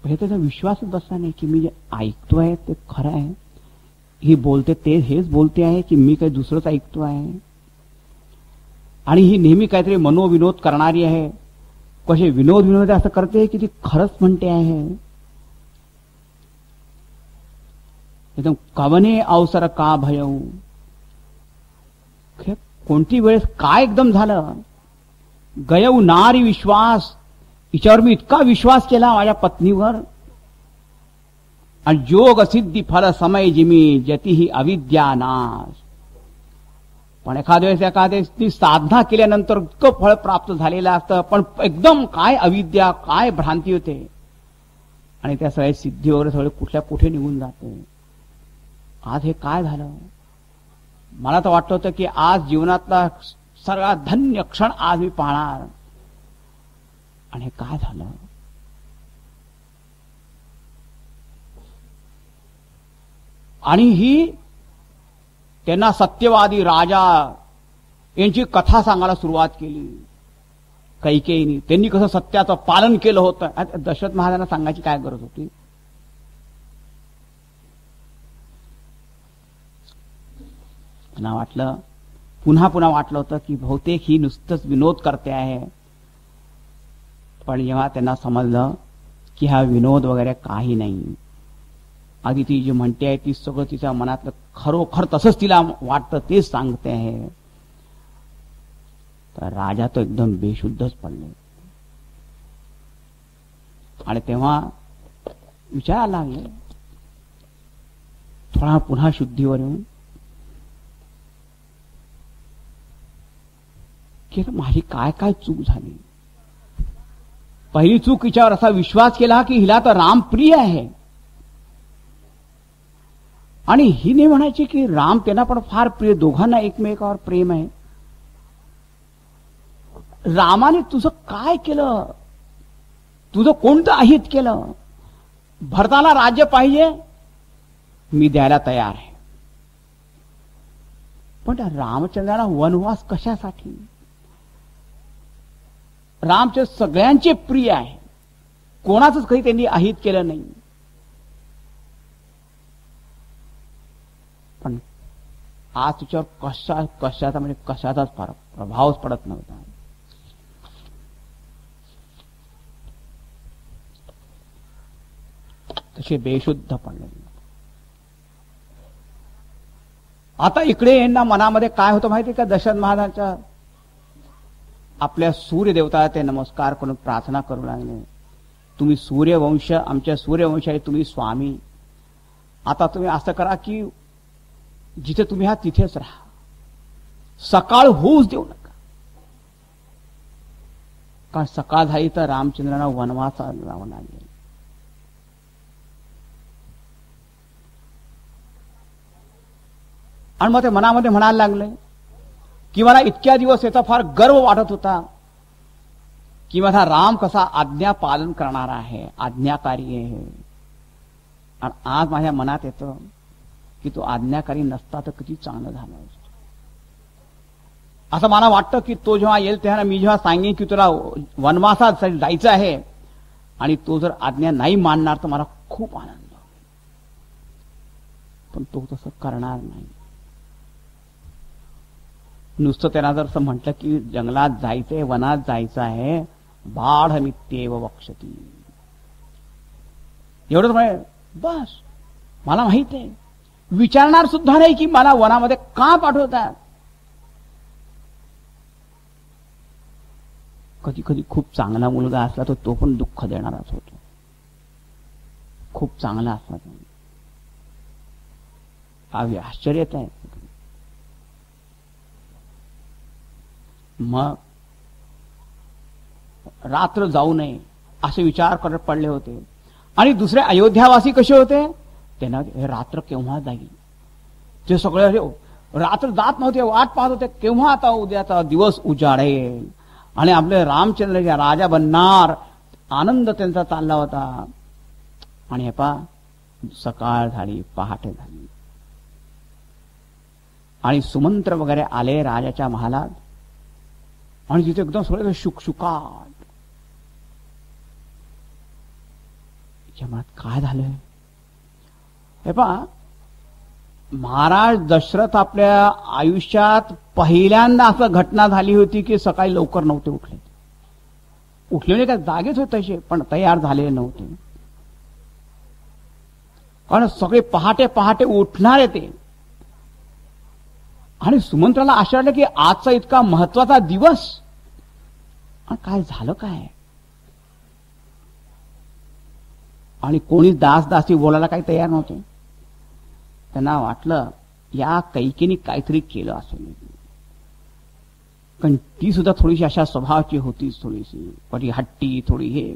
हे त्याचा विश्वासच बसला नाही की मी जे ऐकतोय ते खरं आहे. ही बोलते ते हेच बोलते आहे की मी काही दुसरंच ऐकतो आहे. आणि ही नेहमी काहीतरी मनोविनोद करणारी आहे. कसे विनोद विनोद असं करते की ती खरंच म्हणते आहे. एकदम कवने अवसर का भयऊ, कोणती वेळेस काय एकदम झालं. गयऊ नारी विश्वास, हिच्यावर मी इतका विश्वास केला माझ्या पत्नीवर. आणि जोग सिद्धी फल समय जिमी, जती ही अविद्या नाश. पण एखाद्या वेळेस साधना केल्यानंतर इतकं फळ प्राप्त झालेलं असतं, पण एकदम काय अविद्या काय भ्रांती होते आणि त्या सगळ्या सिद्धी वगैरे सगळे कुठल्या कुठे निघून जाते. आज हे काय झालं. मला तर वाटत होतं की आज जीवनातला सर्वात धन्य क्षण आज मी पाहणार, आणि हे काय झालं. आणि ही त्यांना सत्यवादी राजा यांची कथा सांगायला सुरुवात केली कैकेयीने. त्यांनी कसं सत्याचं पालन केलं होतं. दशरथ महाराजांना सांगायची काय गरज होती. त्यांना वाटलं, पुन्हा पुन्हा वाटलं होतं की बहुतेक ही नुसतंच विनोद करते आहे. पण जेव्हा त्यांना समजलं की हा विनोद वगैरे काही नाही, आधी ती जी म्हणते आहे ती सगळं तिच्या मनातलं खरोखर तसंच तिला वाटतं तेच सांगते आहे, तर राजा तो एकदम बेशुद्धच पडले. आणि तेव्हा विचारायला लागले, थोडा पुन्हा शुद्धीवर येऊन की माझी काय काय चूक झाली. पहिली चूक हिच्यावर असा विश्वास केला की हिला तर राम प्रिय आहे, आणि ही नाही म्हणायची की राम त्यांना पण फार प्रिय, दोघांना एकमेकावर प्रेम आहे. रामाने तुझं काय केलं, तुझं कोणतं अहित केलं. भरताला राज्य पाहिजे, मी द्यायला तयार आहे, पण रामचंद्राला वनवास कशासाठी. रामचे सगळ्यांचे प्रिय आहे, कोणाचंच काही त्यांनी अहित केलं नाही. पण आज तिच्यावर कशाचा म्हणजे कशाचाच प्रभावच पडत नव्हता. तसे बेशुद्ध पडले. आता इकडे यांना मनामध्ये काय होतं माहिती का, दशरथ महाराजांच्या आपल्या सूर्यदेवता ते नमस्कार करून प्रार्थना करू लागले, तुम्ही सूर्यवंश, आमच्या सूर्यवंश आहे, तुम्ही स्वामी. आता तुम्ही असं करा की जिथे तुम्ही आहात तिथेच राहा, सकाळ होऊच देऊ नका. कारण सकाळ झाली तर रामचंद्रांना वनवासा जावं लागेल. आणि मग ते मनामध्ये म्हणायला लागले की मला इतक्या दिवस याचा फार गर्व वाटत होता की माझा राम कसा आज्ञा पालन करणारा आहे, आज्ञाकारी आहे. आणि आज माझ्या मनात येतं की तो आज्ञाकारी नसता तर किती चांगलं झालं असतं. असं मला वाटतं की तो जेव्हा येईल तेव्हा मी जेव्हा सांगेन की तुला वनवासात जायचं आहे आणि तो जर आज्ञा नाही मानणार तर मला खूप आनंद होईल. पण तो तसं करणार नाही. नुसतं त्यांना जर असं म्हटलं की जंगलात जायचंय, वनात जायचं आहे, बाढमित्येव वक्षती, एवढंच म्हणे बस. मला माहित आहे, विचारणार सुद्धा नाही की मला वनामध्ये का पाठवतात. कधी कधी खूप चांगला मुलगा असला तर तो पण दुःख देणाराच होतो. खूप चांगला असला तर आश्चर्यच आहे. मग रात्र जाऊ नये असे विचार करत पडले होते. आणि दुसरे अयोध्यावासी कसे होते, त्यांना हे रात्र केव्हा जाईल, ते सगळे रात्र जात नव्हते, वाट पाहत होते केव्हा आता उद्याचा दिवस उजाडेल आणि आपले रामचंद्र राजा बनणार. आनंद त्यांचा चालला होता. आणि हे पहा, सकाळ झाली, पहाटे झाली आणि सुमंत्र वगैरे आले राजाच्या महालात. आणि तिथे एकदम सगळे शुकशुकाट. मनात काय झालंय, हे पहा, महाराज दशरथ आपल्या आयुष्यात पहिल्यांदा असं घटना झाली होती की सकाळी लवकर नव्हते उठले. उठलेले काय जागेच होते तसे, पण तयार झालेले नव्हते. कारण सगळे पहाटे पहाटे उठणारे ते. आणि सुमंत्राला आश्चर्य की आजचा इतका महत्वाचा दिवस, काय झालं काय. आणि कोणी दास दासी बोलायला काही तयार नव्हते. त्यांना वाटलं या कैकेनी काहीतरी केलं असेल. कारण ती सुद्धा थोडीशी अशा स्वभावाची होतीच, थोडीशी थोडी हट्टी, थोडी हे.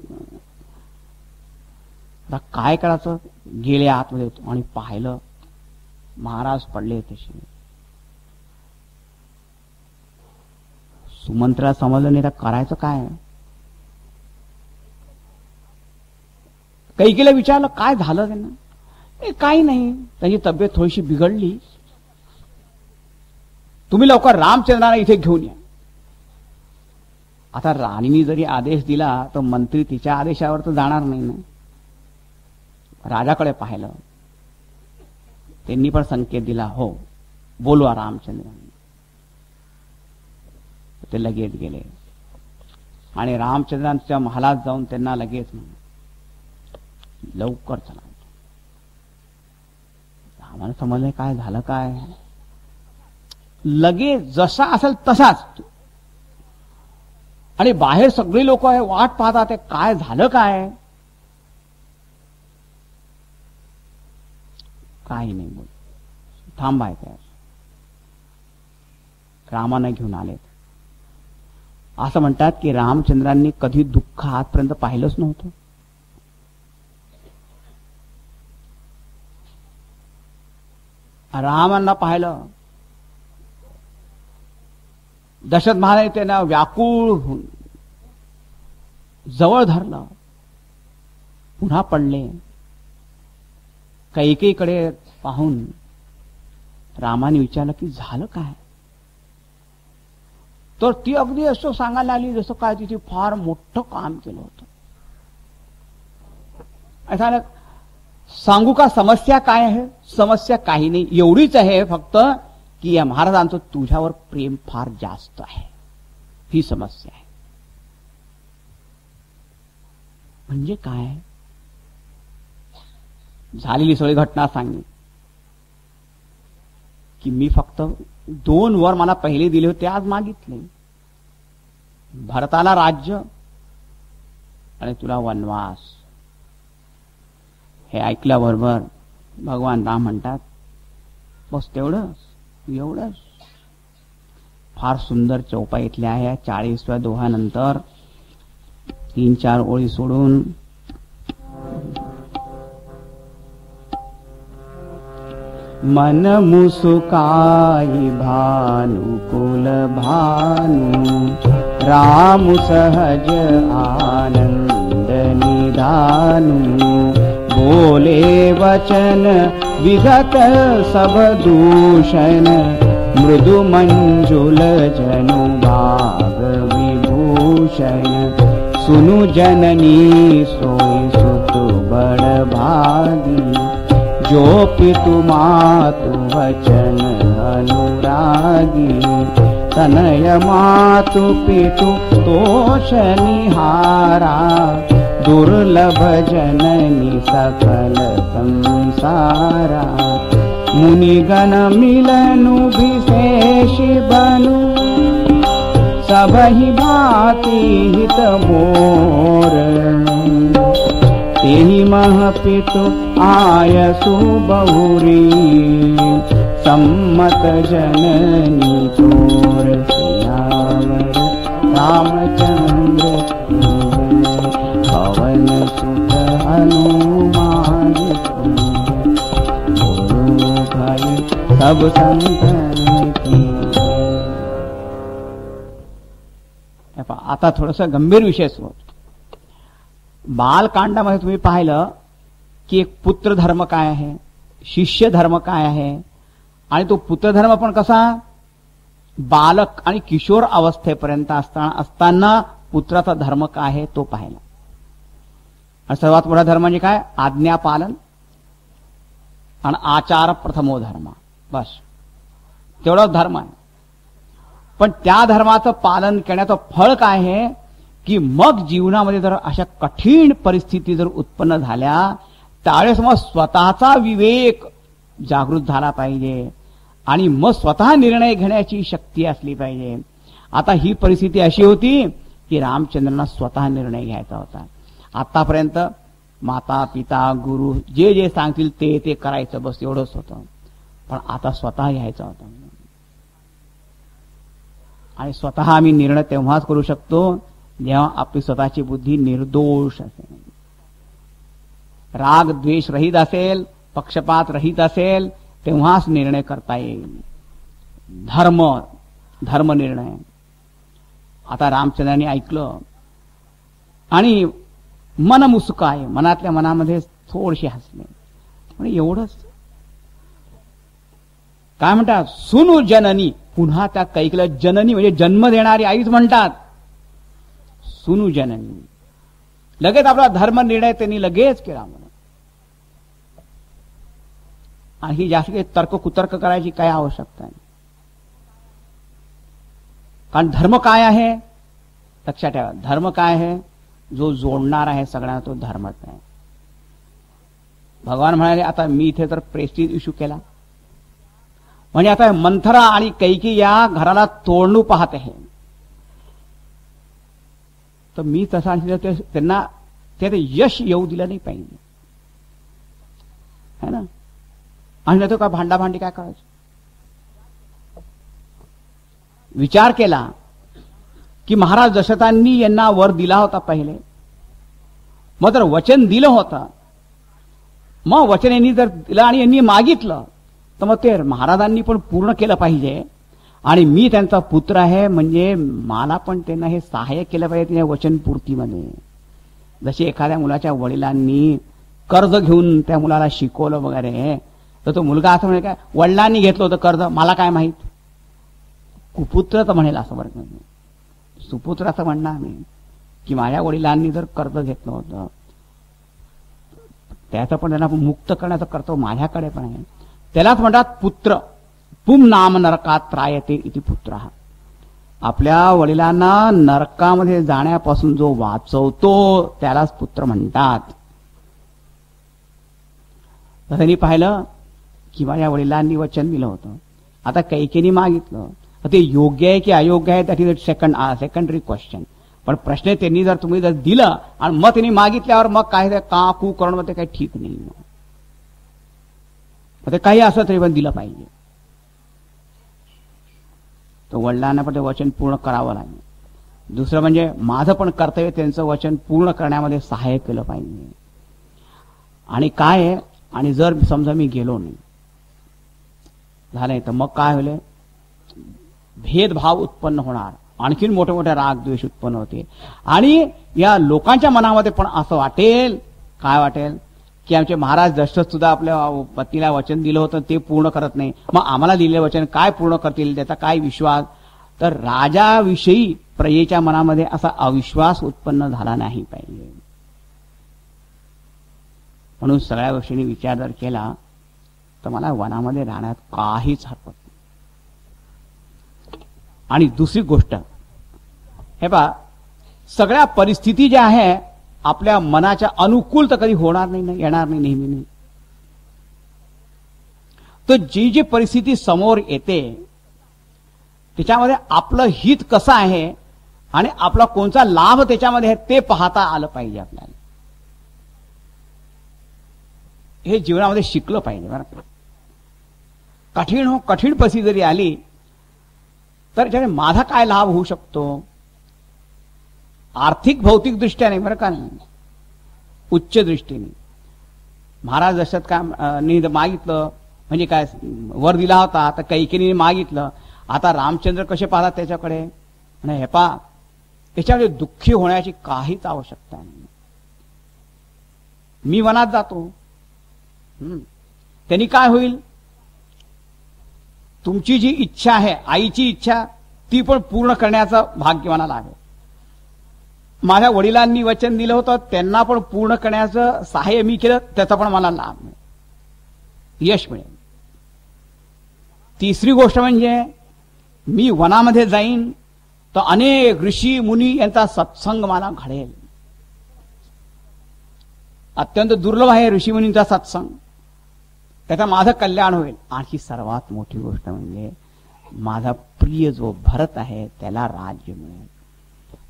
आता काय करायचं, गेले आतमध्ये आणि पाहिलं महाराज पडले तसे. सुमंत्रा समजलं नाही तर करायचं काय. कैकेला विचारलं काय झालं त्यांना. काही नाही, त्यांची तब्येत थोडीशी बिघडली, तुम्ही लवकर रामचंद्राला इथे घेऊन या. आता राणीने जरी आदेश दिला तर मंत्री तिच्या आदेशावर तर जाणार नाही ना. राजाकडे पाहिलं, त्यांनी पण संकेत दिला, हो बोलवा रामचंद्रांनी. ते लगेच गेले आणि रामचंद्रांच्या महालात जाऊन त्यांना लगेच लवकर चला. आम्हाला समजलं काय झालं काय. लगेच जसा असेल तसाच. आणि बाहेर सगळी लोक वाट पाहतात काय झालं काय. काही नाही बोल, थांबाय काय. रामाने घेऊन आलेत. असं म्हणतात की रामचंद्रांनी कधी दुःख आजपर्यंत पाहिलंच नव्हतं. रामांना पाहिलं, दशरथ महाराज त्यांना व्याकुळ जवळ धरलं, पुन्हा पडले. कैकेयीकडे पाहून रामाने विचारलं की झालं काय. तर ती अगदी असं सांगायला आली जसं काय तिथे फार मोठं काम केलं होतं. असं सांगू का समस्या काय आहे. समस्या काही नाही, एवढीच आहे फक्त की या महाराजांचं तुझ्यावर प्रेम फार जास्त आहे, ही समस्या आहे. म्हणजे काय. झालेली सगळी घटना सांगली की मी फक्त 2 वर मला पहिले दिले होते, आज मागितले. भरताला राज्य आणि तुला वनवास. हे ऐकल्याबरोबर भगवान राम म्हणतात, बस एवढंच. फार सुंदर चौपाईतल्या आहे. 40व्या दोहानंतर 3-4 ओळी सोडून मन मुसुकाई भानुकुल भानु राम सहज आनंद निधानु बोले वचन विगत सब दूषण मृदु मंजुल जनु भाग विभूषण सुनु जननी सोई सुत बड़ भागी जो पितु मातु वचन अनुरागी तनय मातु पितु तोष निहारा दुर्लभ जननी सकल संसारा मुनिगण मिलनु विशेष बनु सबहि भांति हित मोर तेहि महपितु आयसु बहुरी सम्मत जननी तोर सियावर रामचंद्र पवन सुत हनुमान गुरु भय सब संतन की. आता थोडस गंभीर विषय सुरू. बालकांडामध्ये तुम्ही पाहिलं की एक पुत्र धर्म काय आहे, शिष्य धर्म काय आहे, आणि तो पुत्रधर्म पण कसा, बालक आणि किशोर अवस्थेपर्यंत असताना पुत्राचा धर्म काय आहे तो पाहिला. आणि सर्वात मोठा धर्म म्हणजे काय, आज्ञापालन आणि आचार प्रथमो धर्म. बस तेवढाच धर्म आहे. पण त्या धर्माचं पालन करण्याचं फळ काय आहे की मग जीवनामध्ये जर अशा कठीण परिस्थिती जर उत्पन्न झाल्या त्यावेळेस मग स्वतःचा विवेक जागृत झाला पाहिजे आणि मग स्वतः निर्णय घेण्याची शक्ती असली पाहिजे. आता ही परिस्थिती अशी होती की रामचंद्रांना स्वतः निर्णय घ्यायचा होता. आतापर्यंत माता पिता गुरु जे जे सांगतील ते करायचं, बस एवढंच होतं. पण आता स्वतः घ्यायचा होता. आणि स्वतः आम्ही निर्णय तेव्हाच करू शकतो जेव्हा आपली स्वतःची बुद्धी निर्दोष असेल, राग द्वेष रहित असेल, पक्षपात रहित असेल, तेव्हाच निर्णय करता येईल. धर्म निर्णय. आता रामचंद्रांनी ऐकलं आणि मन मुस्काय, मनातल्या मनामध्ये थोडीशी हसले. म्हणजे एवढंच काय म्हणतात, सुनु जननी. पुन्हा त्या कैकलं जननी म्हणजे जन्म देणारी आईच म्हणतात. सुनु जननी. लगेच आपला धर्म निर्णय त्यांनी लगेच केला. म्हणून आणि जास्त काही तर्क कुतर्क करायची काय आवश्यकता नाही. कारण धर्म काय आहे लक्षात ठेवा. धर्म काय आहे, जो जोडणार आहे सगळ्यांना तो धर्मच आहे. भगवान म्हणाले आता मी इथे तर प्रेस्टीज इश्यू केला म्हणजे आता मंथरा आणि कैकी या घराला तोडणू पाहत आहे, तर मी तसा त्यांना ते यश येऊ दिलं नाही पाहिजे है ना. आणि नाही तो का भांडाभांडी काय करायचं. विचार केला की महाराज दशरथांनी यांना वर दिला होता पहिले, मग तर वचन दिलं होतं, मग वचन यांनी जर दिलं आणि यांनी मागितलं तर मग ते महाराजांनी पण पूर्ण केलं पाहिजे. आणि मी त्यांचा पुत्र आहे म्हणजे मला पण त्यांना हे सहाय्य केलं पाहिजे त्या वचनपूर्तीमध्ये. जसे एखाद्या मुलाच्या वडिलांनी कर्ज घेऊन त्या मुलाला शिकवलं वगैरे, तर तो मुलगा असं म्हणे काय वडिलांनी घेतलं होतं कर्ज मला काय माहित, कुपुत्र तर म्हणेल असं बरं. सुपुत्र असं म्हणणार मी की माझ्या वडिलांनी जर कर्ज घेतलं होतं त्याचं पण त्यांना मुक्त करण्याचं कर्तव्य माझ्याकडे पण आहे. त्यालाच म्हणतात पुत्र. पुम नाम नरकात त्रायते इति पुत्र. आपल्या वडिलांना नरकामध्ये जाण्यापासून जो वाचवतो त्यालाच पुत्र म्हणतात. तर त्यांनी पाहिलं की माझ्या वडिलांनी वचन दिलं होतं, आता कैकेनी मागितलं, ते योग्य आहे की अयोग्य आहे दॅट इज सेकंडरी क्वेश्चन. पण प्रश्न त्यांनी जर तुम्ही जर दिलं आणि मग त्यांनी मागितल्यावर मग काय का कू करणं ते काही ठीक नाही. ते काही असं तरी पण दिलं पाहिजे. तर वडिलांना पण ते वचन पूर्ण करावं लागेल. दुसरं म्हणजे माझं पण कर्तव्य त्यांचं वचन पूर्ण करण्यामध्ये सहाय्य केलं पाहिजे. आणि काय आहे, आणि जर समजा मी गेलो नाही झालंय तर मग काय होईल, भेदभाव उत्पन्न होणार, आणखीन मोठे मोठे राग द्वेष उत्पन्न होते. आणि या लोकांच्या मनामध्ये पण असं वाटेल, काय वाटेल की आमचे महाराज दशरथ सुद्धा आपल्या पत्नीला वचन दिलं होतं ते पूर्ण करत नाही, मग आम्हाला दिलेलं वचन काय पूर्ण करतील, त्याचा काय विश्वास. तर राजाविषयी प्रजेच्या मनामध्ये असा अविश्वास उत्पन्न झाला नाही पाहिजे. म्हणून सगळ्या गोष्टींनी विचार जर केला तर मला वनामध्ये राहण्यात काहीच हरकत नाही. आणि दुसरी गोष्ट हे पहा, सगळ्या परिस्थिती ज्या आहे आपल्या मनाच्या अनुकूल तर कधी होणार नाही, येणार नाही, नेहमी नाही. तर जी जी परिस्थिती समोर येते त्याच्यामध्ये आपलं हित कसं आहे आणि आपला कोणता लाभ त्याच्यामध्ये आहे ते पाहता आलं पाहिजे. आपल्याला हे जीवनामध्ये शिकलं पाहिजे बरं. कठीण परिस्थिती जरी आली तर त्याच्याने माझा काय लाभ होऊ शकतो, आर्थिक भौतिक दृष्ट्या नाही बरं का, उच्च दृष्टीने. महाराज दशरथ काय मागितलं म्हणजे काय वर दिला होता, तर कैकेयीने मागितलं. आता रामचंद्र कसे पाहतात त्याच्याकडे, आणि हे पहा त्याच्यामध्ये दुःखी होण्याची काहीच आवश्यकता नाही. मी वनात जातो, त्यांनी काय होईल, तुमची जी इच्छा आहे आईची इच्छा ती पण पूर्ण करण्याचं भाग्य मला लागेल. माझ्या वडिलांनी वचन दिलं होतं त्यांना पण पूर्ण करण्याचं सहाय्य मी केलं, त्याचा पण मला लाभ मिळेल, यश मिळेल. तिसरी गोष्ट म्हणजे मी वनामध्ये जाईन तर अनेक ऋषी मुनी यांचा सत्संग मला घडेल. अत्यंत दुर्लभ आहे ऋषीमुनींचा सत्संग, त्याचा माझं कल्याण होईल. आणखी सर्वात मोठी गोष्ट म्हणजे माझा प्रिय जो भरत आहे त्याला राज्य मिळेल.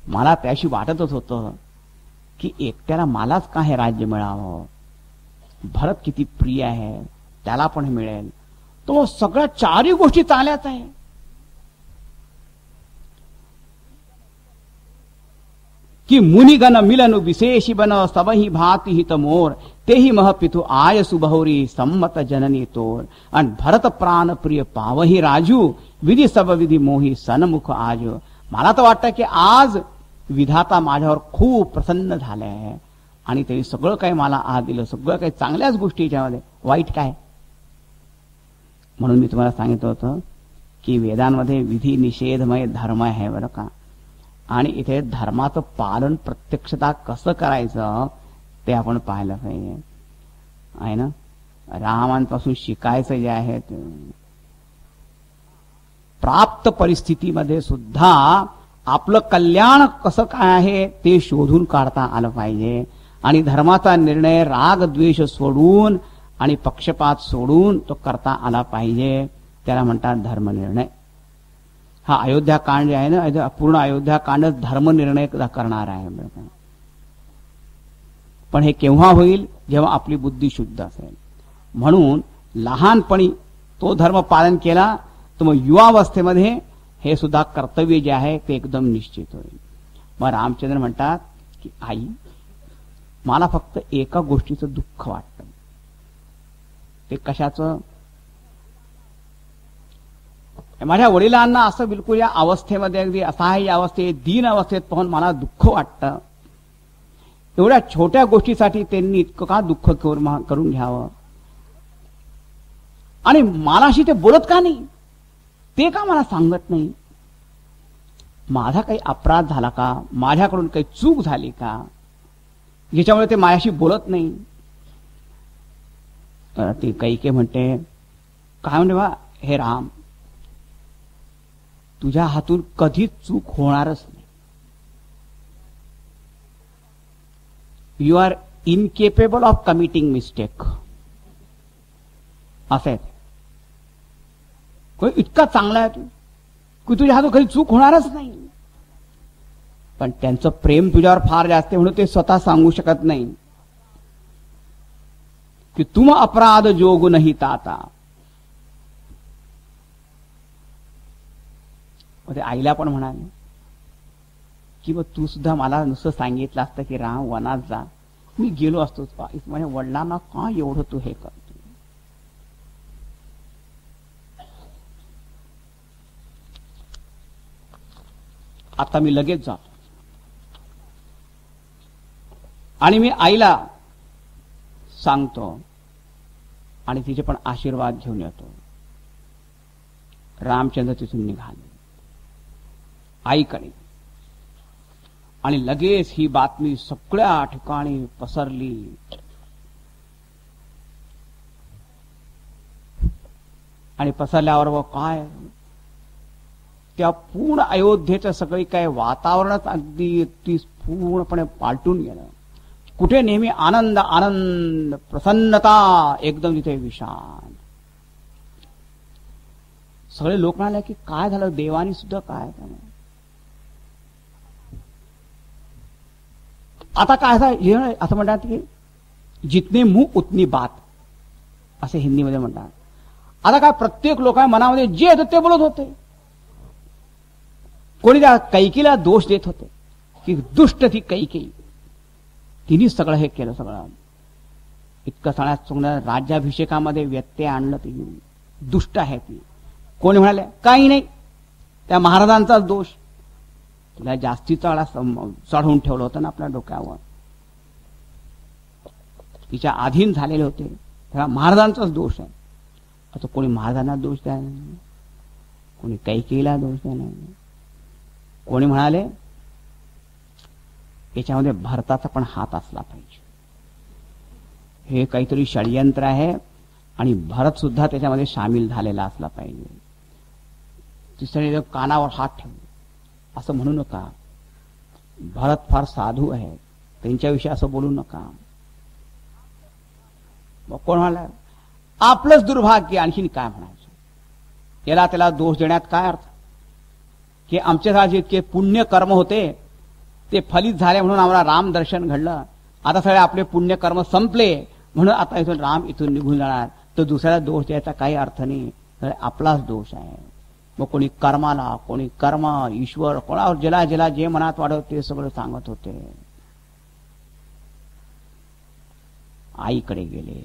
मला त्याशी वाटतच होतं की एकट्याला मलाच का हे राज्य मिळावं, भरत किती प्रिय आहे त्याला पण मिळेल. तो सगळ्या चारही गोष्टी चांगल्याच आहे. कि मुनिगण मिलनु विशेषी बन सबही भाति हित मोर, तेही मह पितु आय सुबहुरी सम्मत जननी तोर. आणि भरत प्राण प्रिय पावही राजू, विधी सब विधी मोही सनमुख आजो. मला तर वाटतं की आज विधाता माझ्यावर खूप प्रसन्न झाले आहे आणि ते सगळं काही मला आज दिलं, सगळं काही चांगल्याच गोष्टी याच्यामध्ये, वाईट काय. म्हणून मी तुम्हाला सांगितलं होतं की वेदांमध्ये विधी निषेधमय धर्म आहे बरं का. आणि इथे धर्माचं पालन प्रत्यक्षतः कसं करायचं ते आपण पाहायला पाहिजे आहे ना. रामांपासून शिकायचं जे आहे प्राप्त परिस्थितीमध्ये सुद्धा आपलं कल्याण कसं काय आहे ते शोधून काढता आलं पाहिजे. आणि धर्माचा निर्णय राग द्वेष सोडून आणि पक्षपात सोडून तो करता आला पाहिजे. त्याला म्हणतात धर्मनिर्णय. हा अयोध्या कांड जे आहे ना, पूर्ण अयोध्या कांड धर्मनिर्णय करणार आहे. पण हे केव्हा होईल, जेव्हा आपली बुद्धी शुद्ध असेल. म्हणून लहानपणी तो धर्म पालन केला तर मग युवावस्थेमध्ये हे सुद्धा कर्तव्य जे आहे ते एकदम निश्चित होईल. मग रामचंद्र म्हणतात की आई मला फक्त एका गोष्टीचं दुःख वाटतं. ते कशाचं, माझ्या वडिलांना असं बिलकुल या अवस्थेमध्ये अगदी असहाय्य अवस्थेत दीन अवस्थेत पाहून मला दुःख वाटतं. एवढ्या छोट्या गोष्टीसाठी त्यांनी इतकं का दुःख करून घ्यावं, आणि मलाशी ते बोलत का नाही, ते का मला सांगत नाही. माझा काही अपराध झाला का, माझ्याकडून काही चूक झाली का, ज्याच्यामुळे ते माझ्याशी बोलत नाही. ती कैकेयी म्हणते, काय म्हणते बा हे राम, तुझ्या हातून कधीच चूक होणारच नाही. You are incapable of committing mistake. असं आहे. कोणी इतका चांगला आहे तू, की तुझ्या हातून कधी चूक होणारच नाही. पण त्यांचं प्रेम तुझ्यावर फार जास्त आहे म्हणून ते स्वतः सांगू शकत नाही की तुम अपराध जोग नाही ताता. ते आईला पण म्हणाले की मग तू सुद्धा मला नुसतं सांगितलं असतं की राम वनात जा, मी गेलो असतो. म्हणजे वडिलांना का एवढं तू हे करतो. आता मी लगेच जातो आणि मी आईला सांगतो आणि तिचे पण आशीर्वाद घेऊन येतो. रामचंद्र तिथून निघाले आईकडे आणि लगेच ही बातमी सगळ्या ठिकाणी पसरली. आणि पसरल्यावर व काय त्या पूर्ण अयोध्येचं सगळी काय वातावरणच अगदी पूर्णपणे पालटून गेलं. कुठे नेहमी आनंद आनंद प्रसन्नता, एकदम तिथे विषाद. सगळे लोक म्हणाले की काय झालं, देवानी सुद्धा काय झालं. आता काय असं म्हणतात की जितने मुंह उतनी बात, असे हिंदीमध्ये म्हणतात. आता काय प्रत्येक लोकांच्या मनामध्ये जे येतं ते बोलत होते. कोणी त्या कैकीला दोष देत होते की दुष्ट ती कैकी, तिने सगळं हे केलं. सगळं इतकं सगळ्या राज्याभिषेकामध्ये व्यत्यय आणलं, तिने दुष्ट आहे ती. कोणी म्हणाले काही नाही, त्या महाराजांचाच दोष, तिला जास्तीचा वेळा चढवून ठेवलं होतं ना आपल्या डोक्यावर. तिच्या अधीन झालेले होते, तेव्हा महाराजांचाच दोष आहे. आता कोणी महाराजांना दोष द्या नाही, कोणी कैकेयीला दोष द्या नाही. कोणी म्हणाले याच्यामध्ये भरताचा पण हात असला पाहिजे, हे काहीतरी षडयंत्र आहे आणि भरत सुद्धा त्याच्यामध्ये सामील झालेला असला पाहिजे. तिसरे कानावर हात ठेवले, असं म्हणू नका. भरत फार साधू आहे, त्यांच्याविषयी असं बोलू नका. मग कोण म्हणाला आपलंच दुर्भाग्य, आणखीन काय म्हणायचं. याला त्याला दोष देण्यात काय अर्थ की आमच्या जे इतके पुण्य कर्म होते ते फलित झाले म्हणून आम्हाला राम दर्शन घडलं. आता सगळे आपले पुण्य कर्म संपले म्हणून आता इथून राम इथून निघून जाणार, तर दुसऱ्याला दोष द्यायचा काही अर्थ नाही. तर आपलाच दोष आहे. मग कोणी कर्माला, कोणी कर्म, ईश्वर, कोणावर ज्याला ज्याला जे मनात वाढत ते सगळं सांगत होते. आईकडे गेले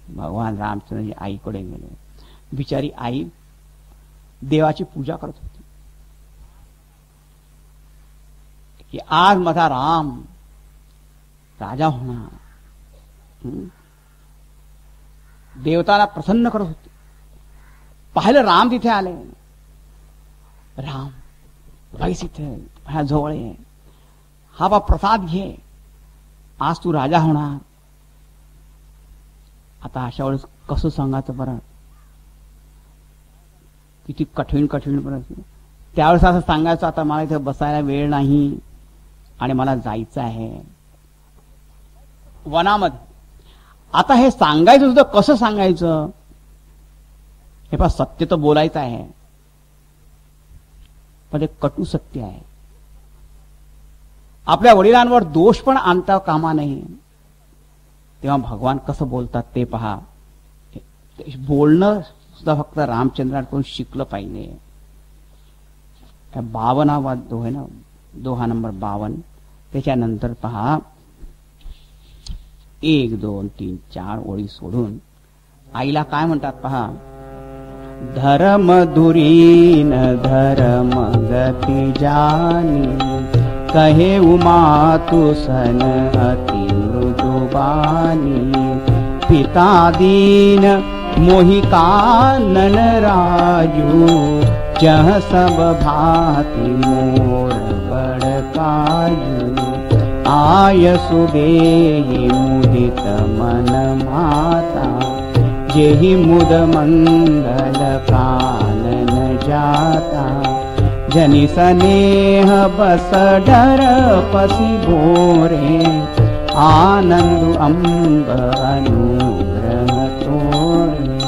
भगवान रामचंद्र, आईकडे गेले. बिचारी आई देवाची पूजा करत होती की आज माझा राम राजा होणार. देवताला प्रसन्न करत होती. पाहिलं राम तिथे आले. राम बैस इथे माझ्या जवळ आहे, हा बा प्रसाद घे, आज तू राजा होणार. आता अशा वेळेस कसं सांगायचं बरं, किती कठीण कठीण बरं. त्यावेळेस असं सांगायचं आता मला इथे बसायला वेळ नाही आणि मला जायचं आहे वनामध्ये. आता हे सांगायचं सुद्धा कसं सांगायचं, हे पहा सत्य तर बोलायचं आहे पण ते कटू सत्य आहे. आपल्या वडिलांवर दोष पण आणता कामा नये. तेव्हा भगवान कसं बोलतात ते पहा. बोलणं सुद्धा फक्त रामचंद्राकडून शिकलं पाहिजे. 52वा दोहा ना, दोहा नंबर 52. त्याच्यानंतर पहा 1 2 3 4 ओळी सोडून आईला काय म्हणतात पहा. धर्म दुरीन धर्म गती जानी, कहे उमा तू सन अति मृदुबानी. पिता दीन मोहि कानन राजू, जह सब भांति मोर बड़ काजू. आय सुबेहि मुदित मन माता, जेहि मुद मंगल कानन जाता. जनि स्नेह बस डर पसी भोरे, आनंद अम्ब अनुग्रह तोरे.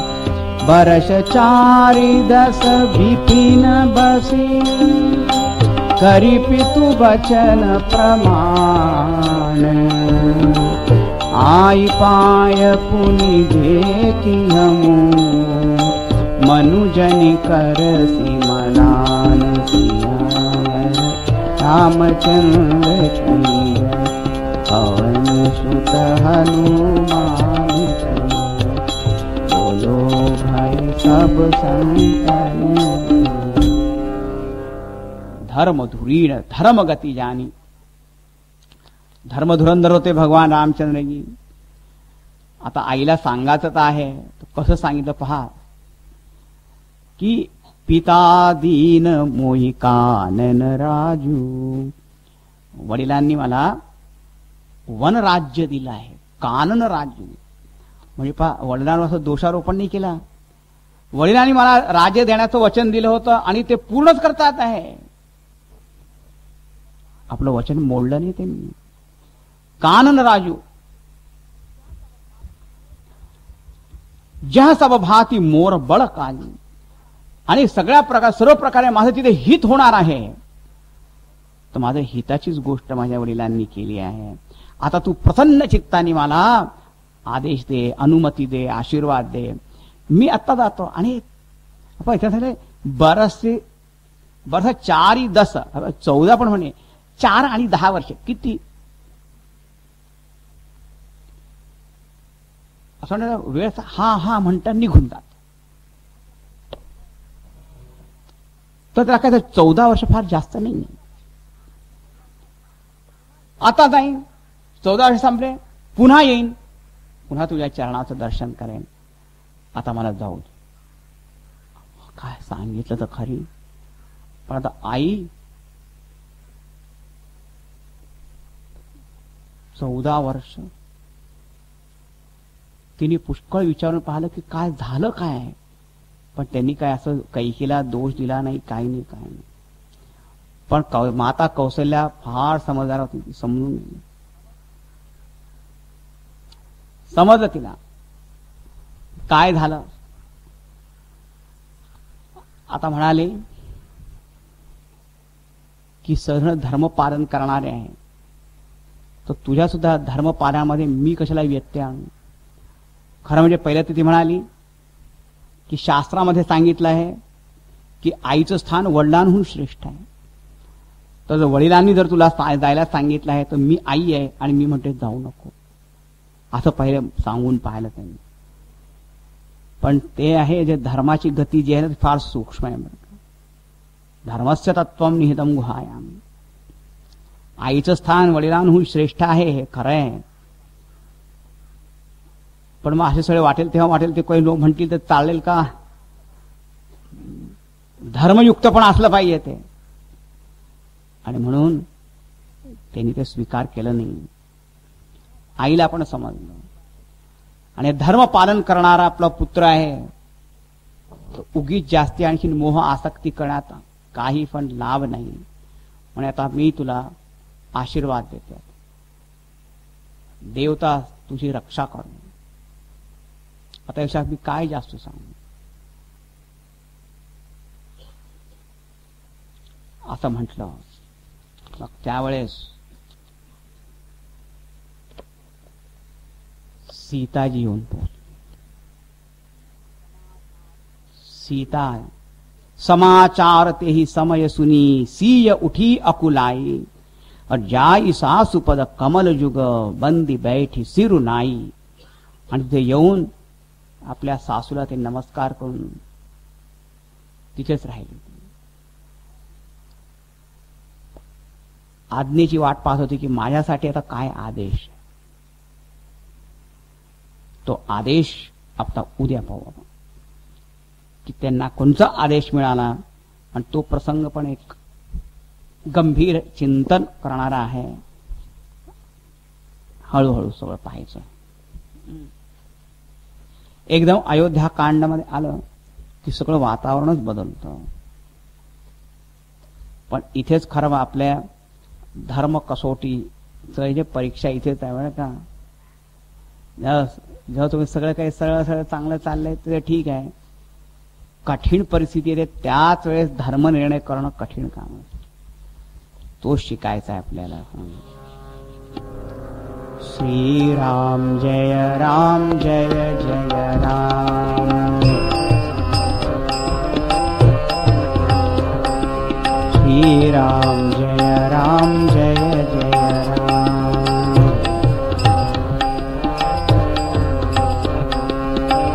बरस 410 विपिन बसी, करी पितु बचन प्रमाण। आई पाय पुनि देखी हमू, मनुजनि करसी मनान सियावर। रामचंद्र की पवन सुत हनुमान की, बोलो भाई सब संतन। धर्म धुरीण धर्म गती जानी। धर्मधुरंधर होते भगवान रामचंद्रजी। आता आईला सांगायचं आहे, तर कसं सांगितलं पहा, की पिता दीन मोही कानन राजू। वडिलांनी मला वनराज्य दिलं आहे, कानन राजू म्हणजे पहा, वडिलांवर असं दोषारोपण नाही केला। वडिलांनी मला राज्य देण्याचं वचन दिलं होतं आणि ते पूर्णच करतात आहे। आपलं वचन मोडलं नाही त्यांनी। कानन राजू ज्या सब भाती मोर बळ काली, आणि सर्व प्रकारे माझं तिथे हित होणार आहे, तर माझ्या हिताचीच गोष्ट माझ्या वडिलांनी केली आहे। आता तू प्रसन्न चित्ताने मला आदेश दे, अनुमती दे, आशीर्वाद दे। मी आत्ता जातो। आणि आपण इथे झाले बरस 4-10 14 पण म्हणे, 4 आणि 10 वर्ष किती असं वेळ हा हा म्हणता निघून जात। तर त्याला काय 14 वर्ष फार जास्त नाही। आता जाईन, 14 वर्ष संपले, पुन्हा येईन, पुन्हा तुझ्या चरणाचं दर्शन करेन। आता मला जाऊ दे। काय सांगितलं तर खरी, पण आता आई 14 वर्ष तिने पुष्कळ विचारून पाहिलं की काय झालं काय, पण त्यांनी काय असं कैकेला दोष दिला नाही, काही नाही, काही नाही। पण माता कौशल्या फार समजदार होती, समजून गेली, समजलं तिला काय झालं। आता म्हणाले की सगळं धर्मपालन करणारे आहे, तर तुझ्या सुद्धा धर्मपालनामध्ये मी कशाला व्यत्यय आणू। खरं म्हणजे पहिल्या ती म्हणाली की शास्त्रामध्ये सांगितलं आहे की आईचं स्थान वडिलांहून श्रेष्ठ आहे। तर वडिलांनी जर तुला जायला सांगितलं आहे, तर मी आई आहे आणि मी म्हणते जाऊ नको, असं पहिले सांगून पाहिलं त्यांनी। पण ते आहे जे धर्माची गती जी आहे ती फार सूक्ष्म आहे। धर्मस्य तत्वम निहितम गुहायाम। आईचं स्थान वडिलांहून श्रेष्ठ आहे हे खरं आहे, पण मग असे सगळे वाटेल तेव्हा वाटेल ते काही लोक म्हणतील तर चालेल का? धर्मयुक्त पण असलं पाहिजे ते, आणि म्हणून त्यांनी ते स्वीकार केलं नाही। आईला पण समजलं, आणि धर्म पालन करणारा आपला पुत्र आहे, उगीच जास्ती आणखी मोह आसक्ती करण्यात काही पण लाभ नाही। म्हणजे आता मी तुला आशीर्वाद देतो, देवता तुझी रक्षा करू। आता याच्यात मी काय जास्त सांगू, असं म्हटलं। मग त्यावेळेस सीताजी येऊन पोहोचली। सीता समाचार ते ही समय सुनी, सीय उठी अकुलाई, और जाई सासुपद कमल जुग, बंदी बैठी सिरु नाई। आणि ते येऊन आपल्या सासूला ते नमस्कार करून तिथेच राहिली। आज्ञेची वाट पाहत होती की माझ्यासाठी आता काय आदेश। तो आदेश आता उद्या पाहू आपण की त्यांना कोणता आदेश मिळाला, आणि तो प्रसंग पण एक गंभीर चिंतन करणारा आहे। हळूहळू सगळं पाहायचं। एकदम अयोध्या कांडामध्ये आलं की सगळं वातावरणच बदलतं। पण इथेच खरं आपल्या धर्म कसोटीचं जे परीक्षा इथेच आहे बरं का। जेव्हा तुम्ही सगळं काही सरळ सरळ चांगलं चाललंय तर ठीक आहे, कठीण परिस्थिती येते त्याच वेळेस धर्मनिर्णय करणं कठीण काम आहे. तो शिकायचा आहे आपल्याला. श्रीराम जय जय जय राम. श्रीराम जय जय राम.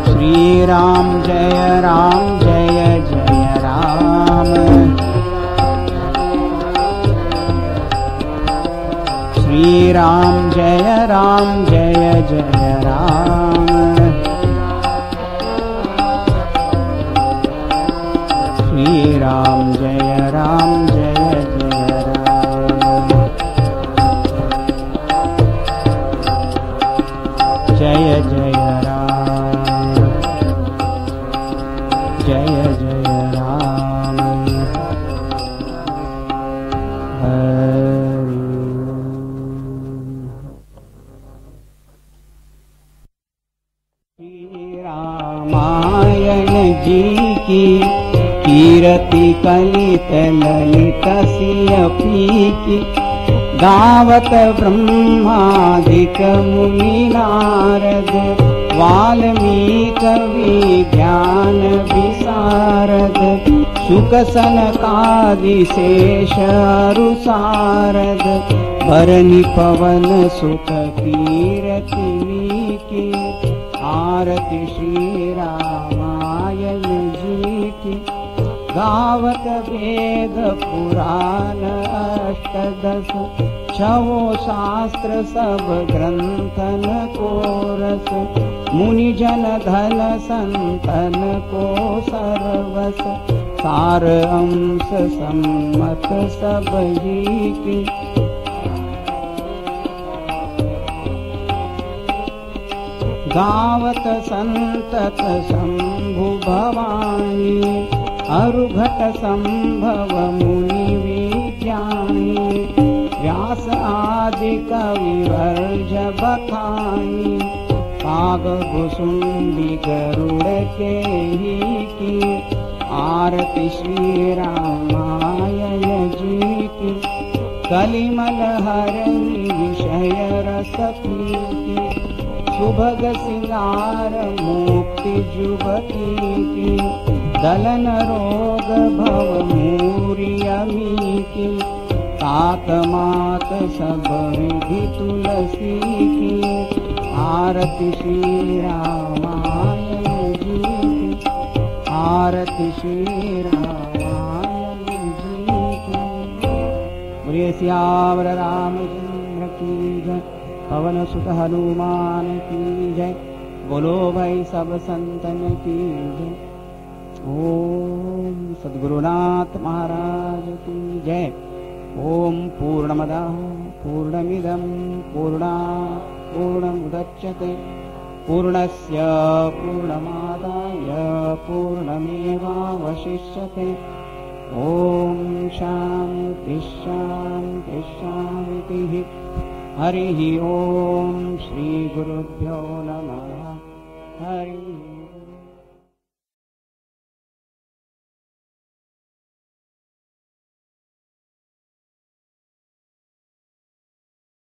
श्रीराम जय जय राम. श्रीराम जय जय राम. श्रीराम जय जय राम. जय जय राम. जय जय राम. रामायण जी की कीर्ति कलित ललित सिय पीकी. गावत ब्रह्मादिक मुनि नारद वाल्मीकि विज्ञान विशारद. शुक सनकादि शेष अरुसारद. भरनि पवन सुत कीर्ति की. आरती श्री रामायण जी की. गावत वेद पुराण अष्टदश. छवो शास्त्र सब ग्रंथन को रस. मुनि जन धन संतन को सर्वस. सार अंश सम्मत सब ही की. गावत संतत शंभु भवानी. अरुघट संभव मुनि विज्ञानी. व्यास आदि कवि वर्ज बखानी. काग कुसुंडी गरुड़ के ही की. आरती श्री रामायण जी की. कलिमल हरनि विषय रस पीति. सुभग सिंगार मुक्ति जुबती की. दलन रोग भव मूरी अमीति. तात मात सब विधि तुलसी की. आरती श्री रामायण जी की. आरती श्री रामायण जी की. बोलिए सियावर रामचंद्र की जय. पवन सुत हनुमान की जय. बोलो भाई सब संतन की जय. ओम सद्गुरुनाथ महाराज की जय. ओम पूर्णमदः पूर्णमिदं पूर्णात् पूर्णमुदच्यते. पूर्णस्य पूर्णमादाय पूर्णमेवावशिष्यते. ओम शांति शांति शांति. हरि ओम. श्री गुरुभ्यो नमः. हरि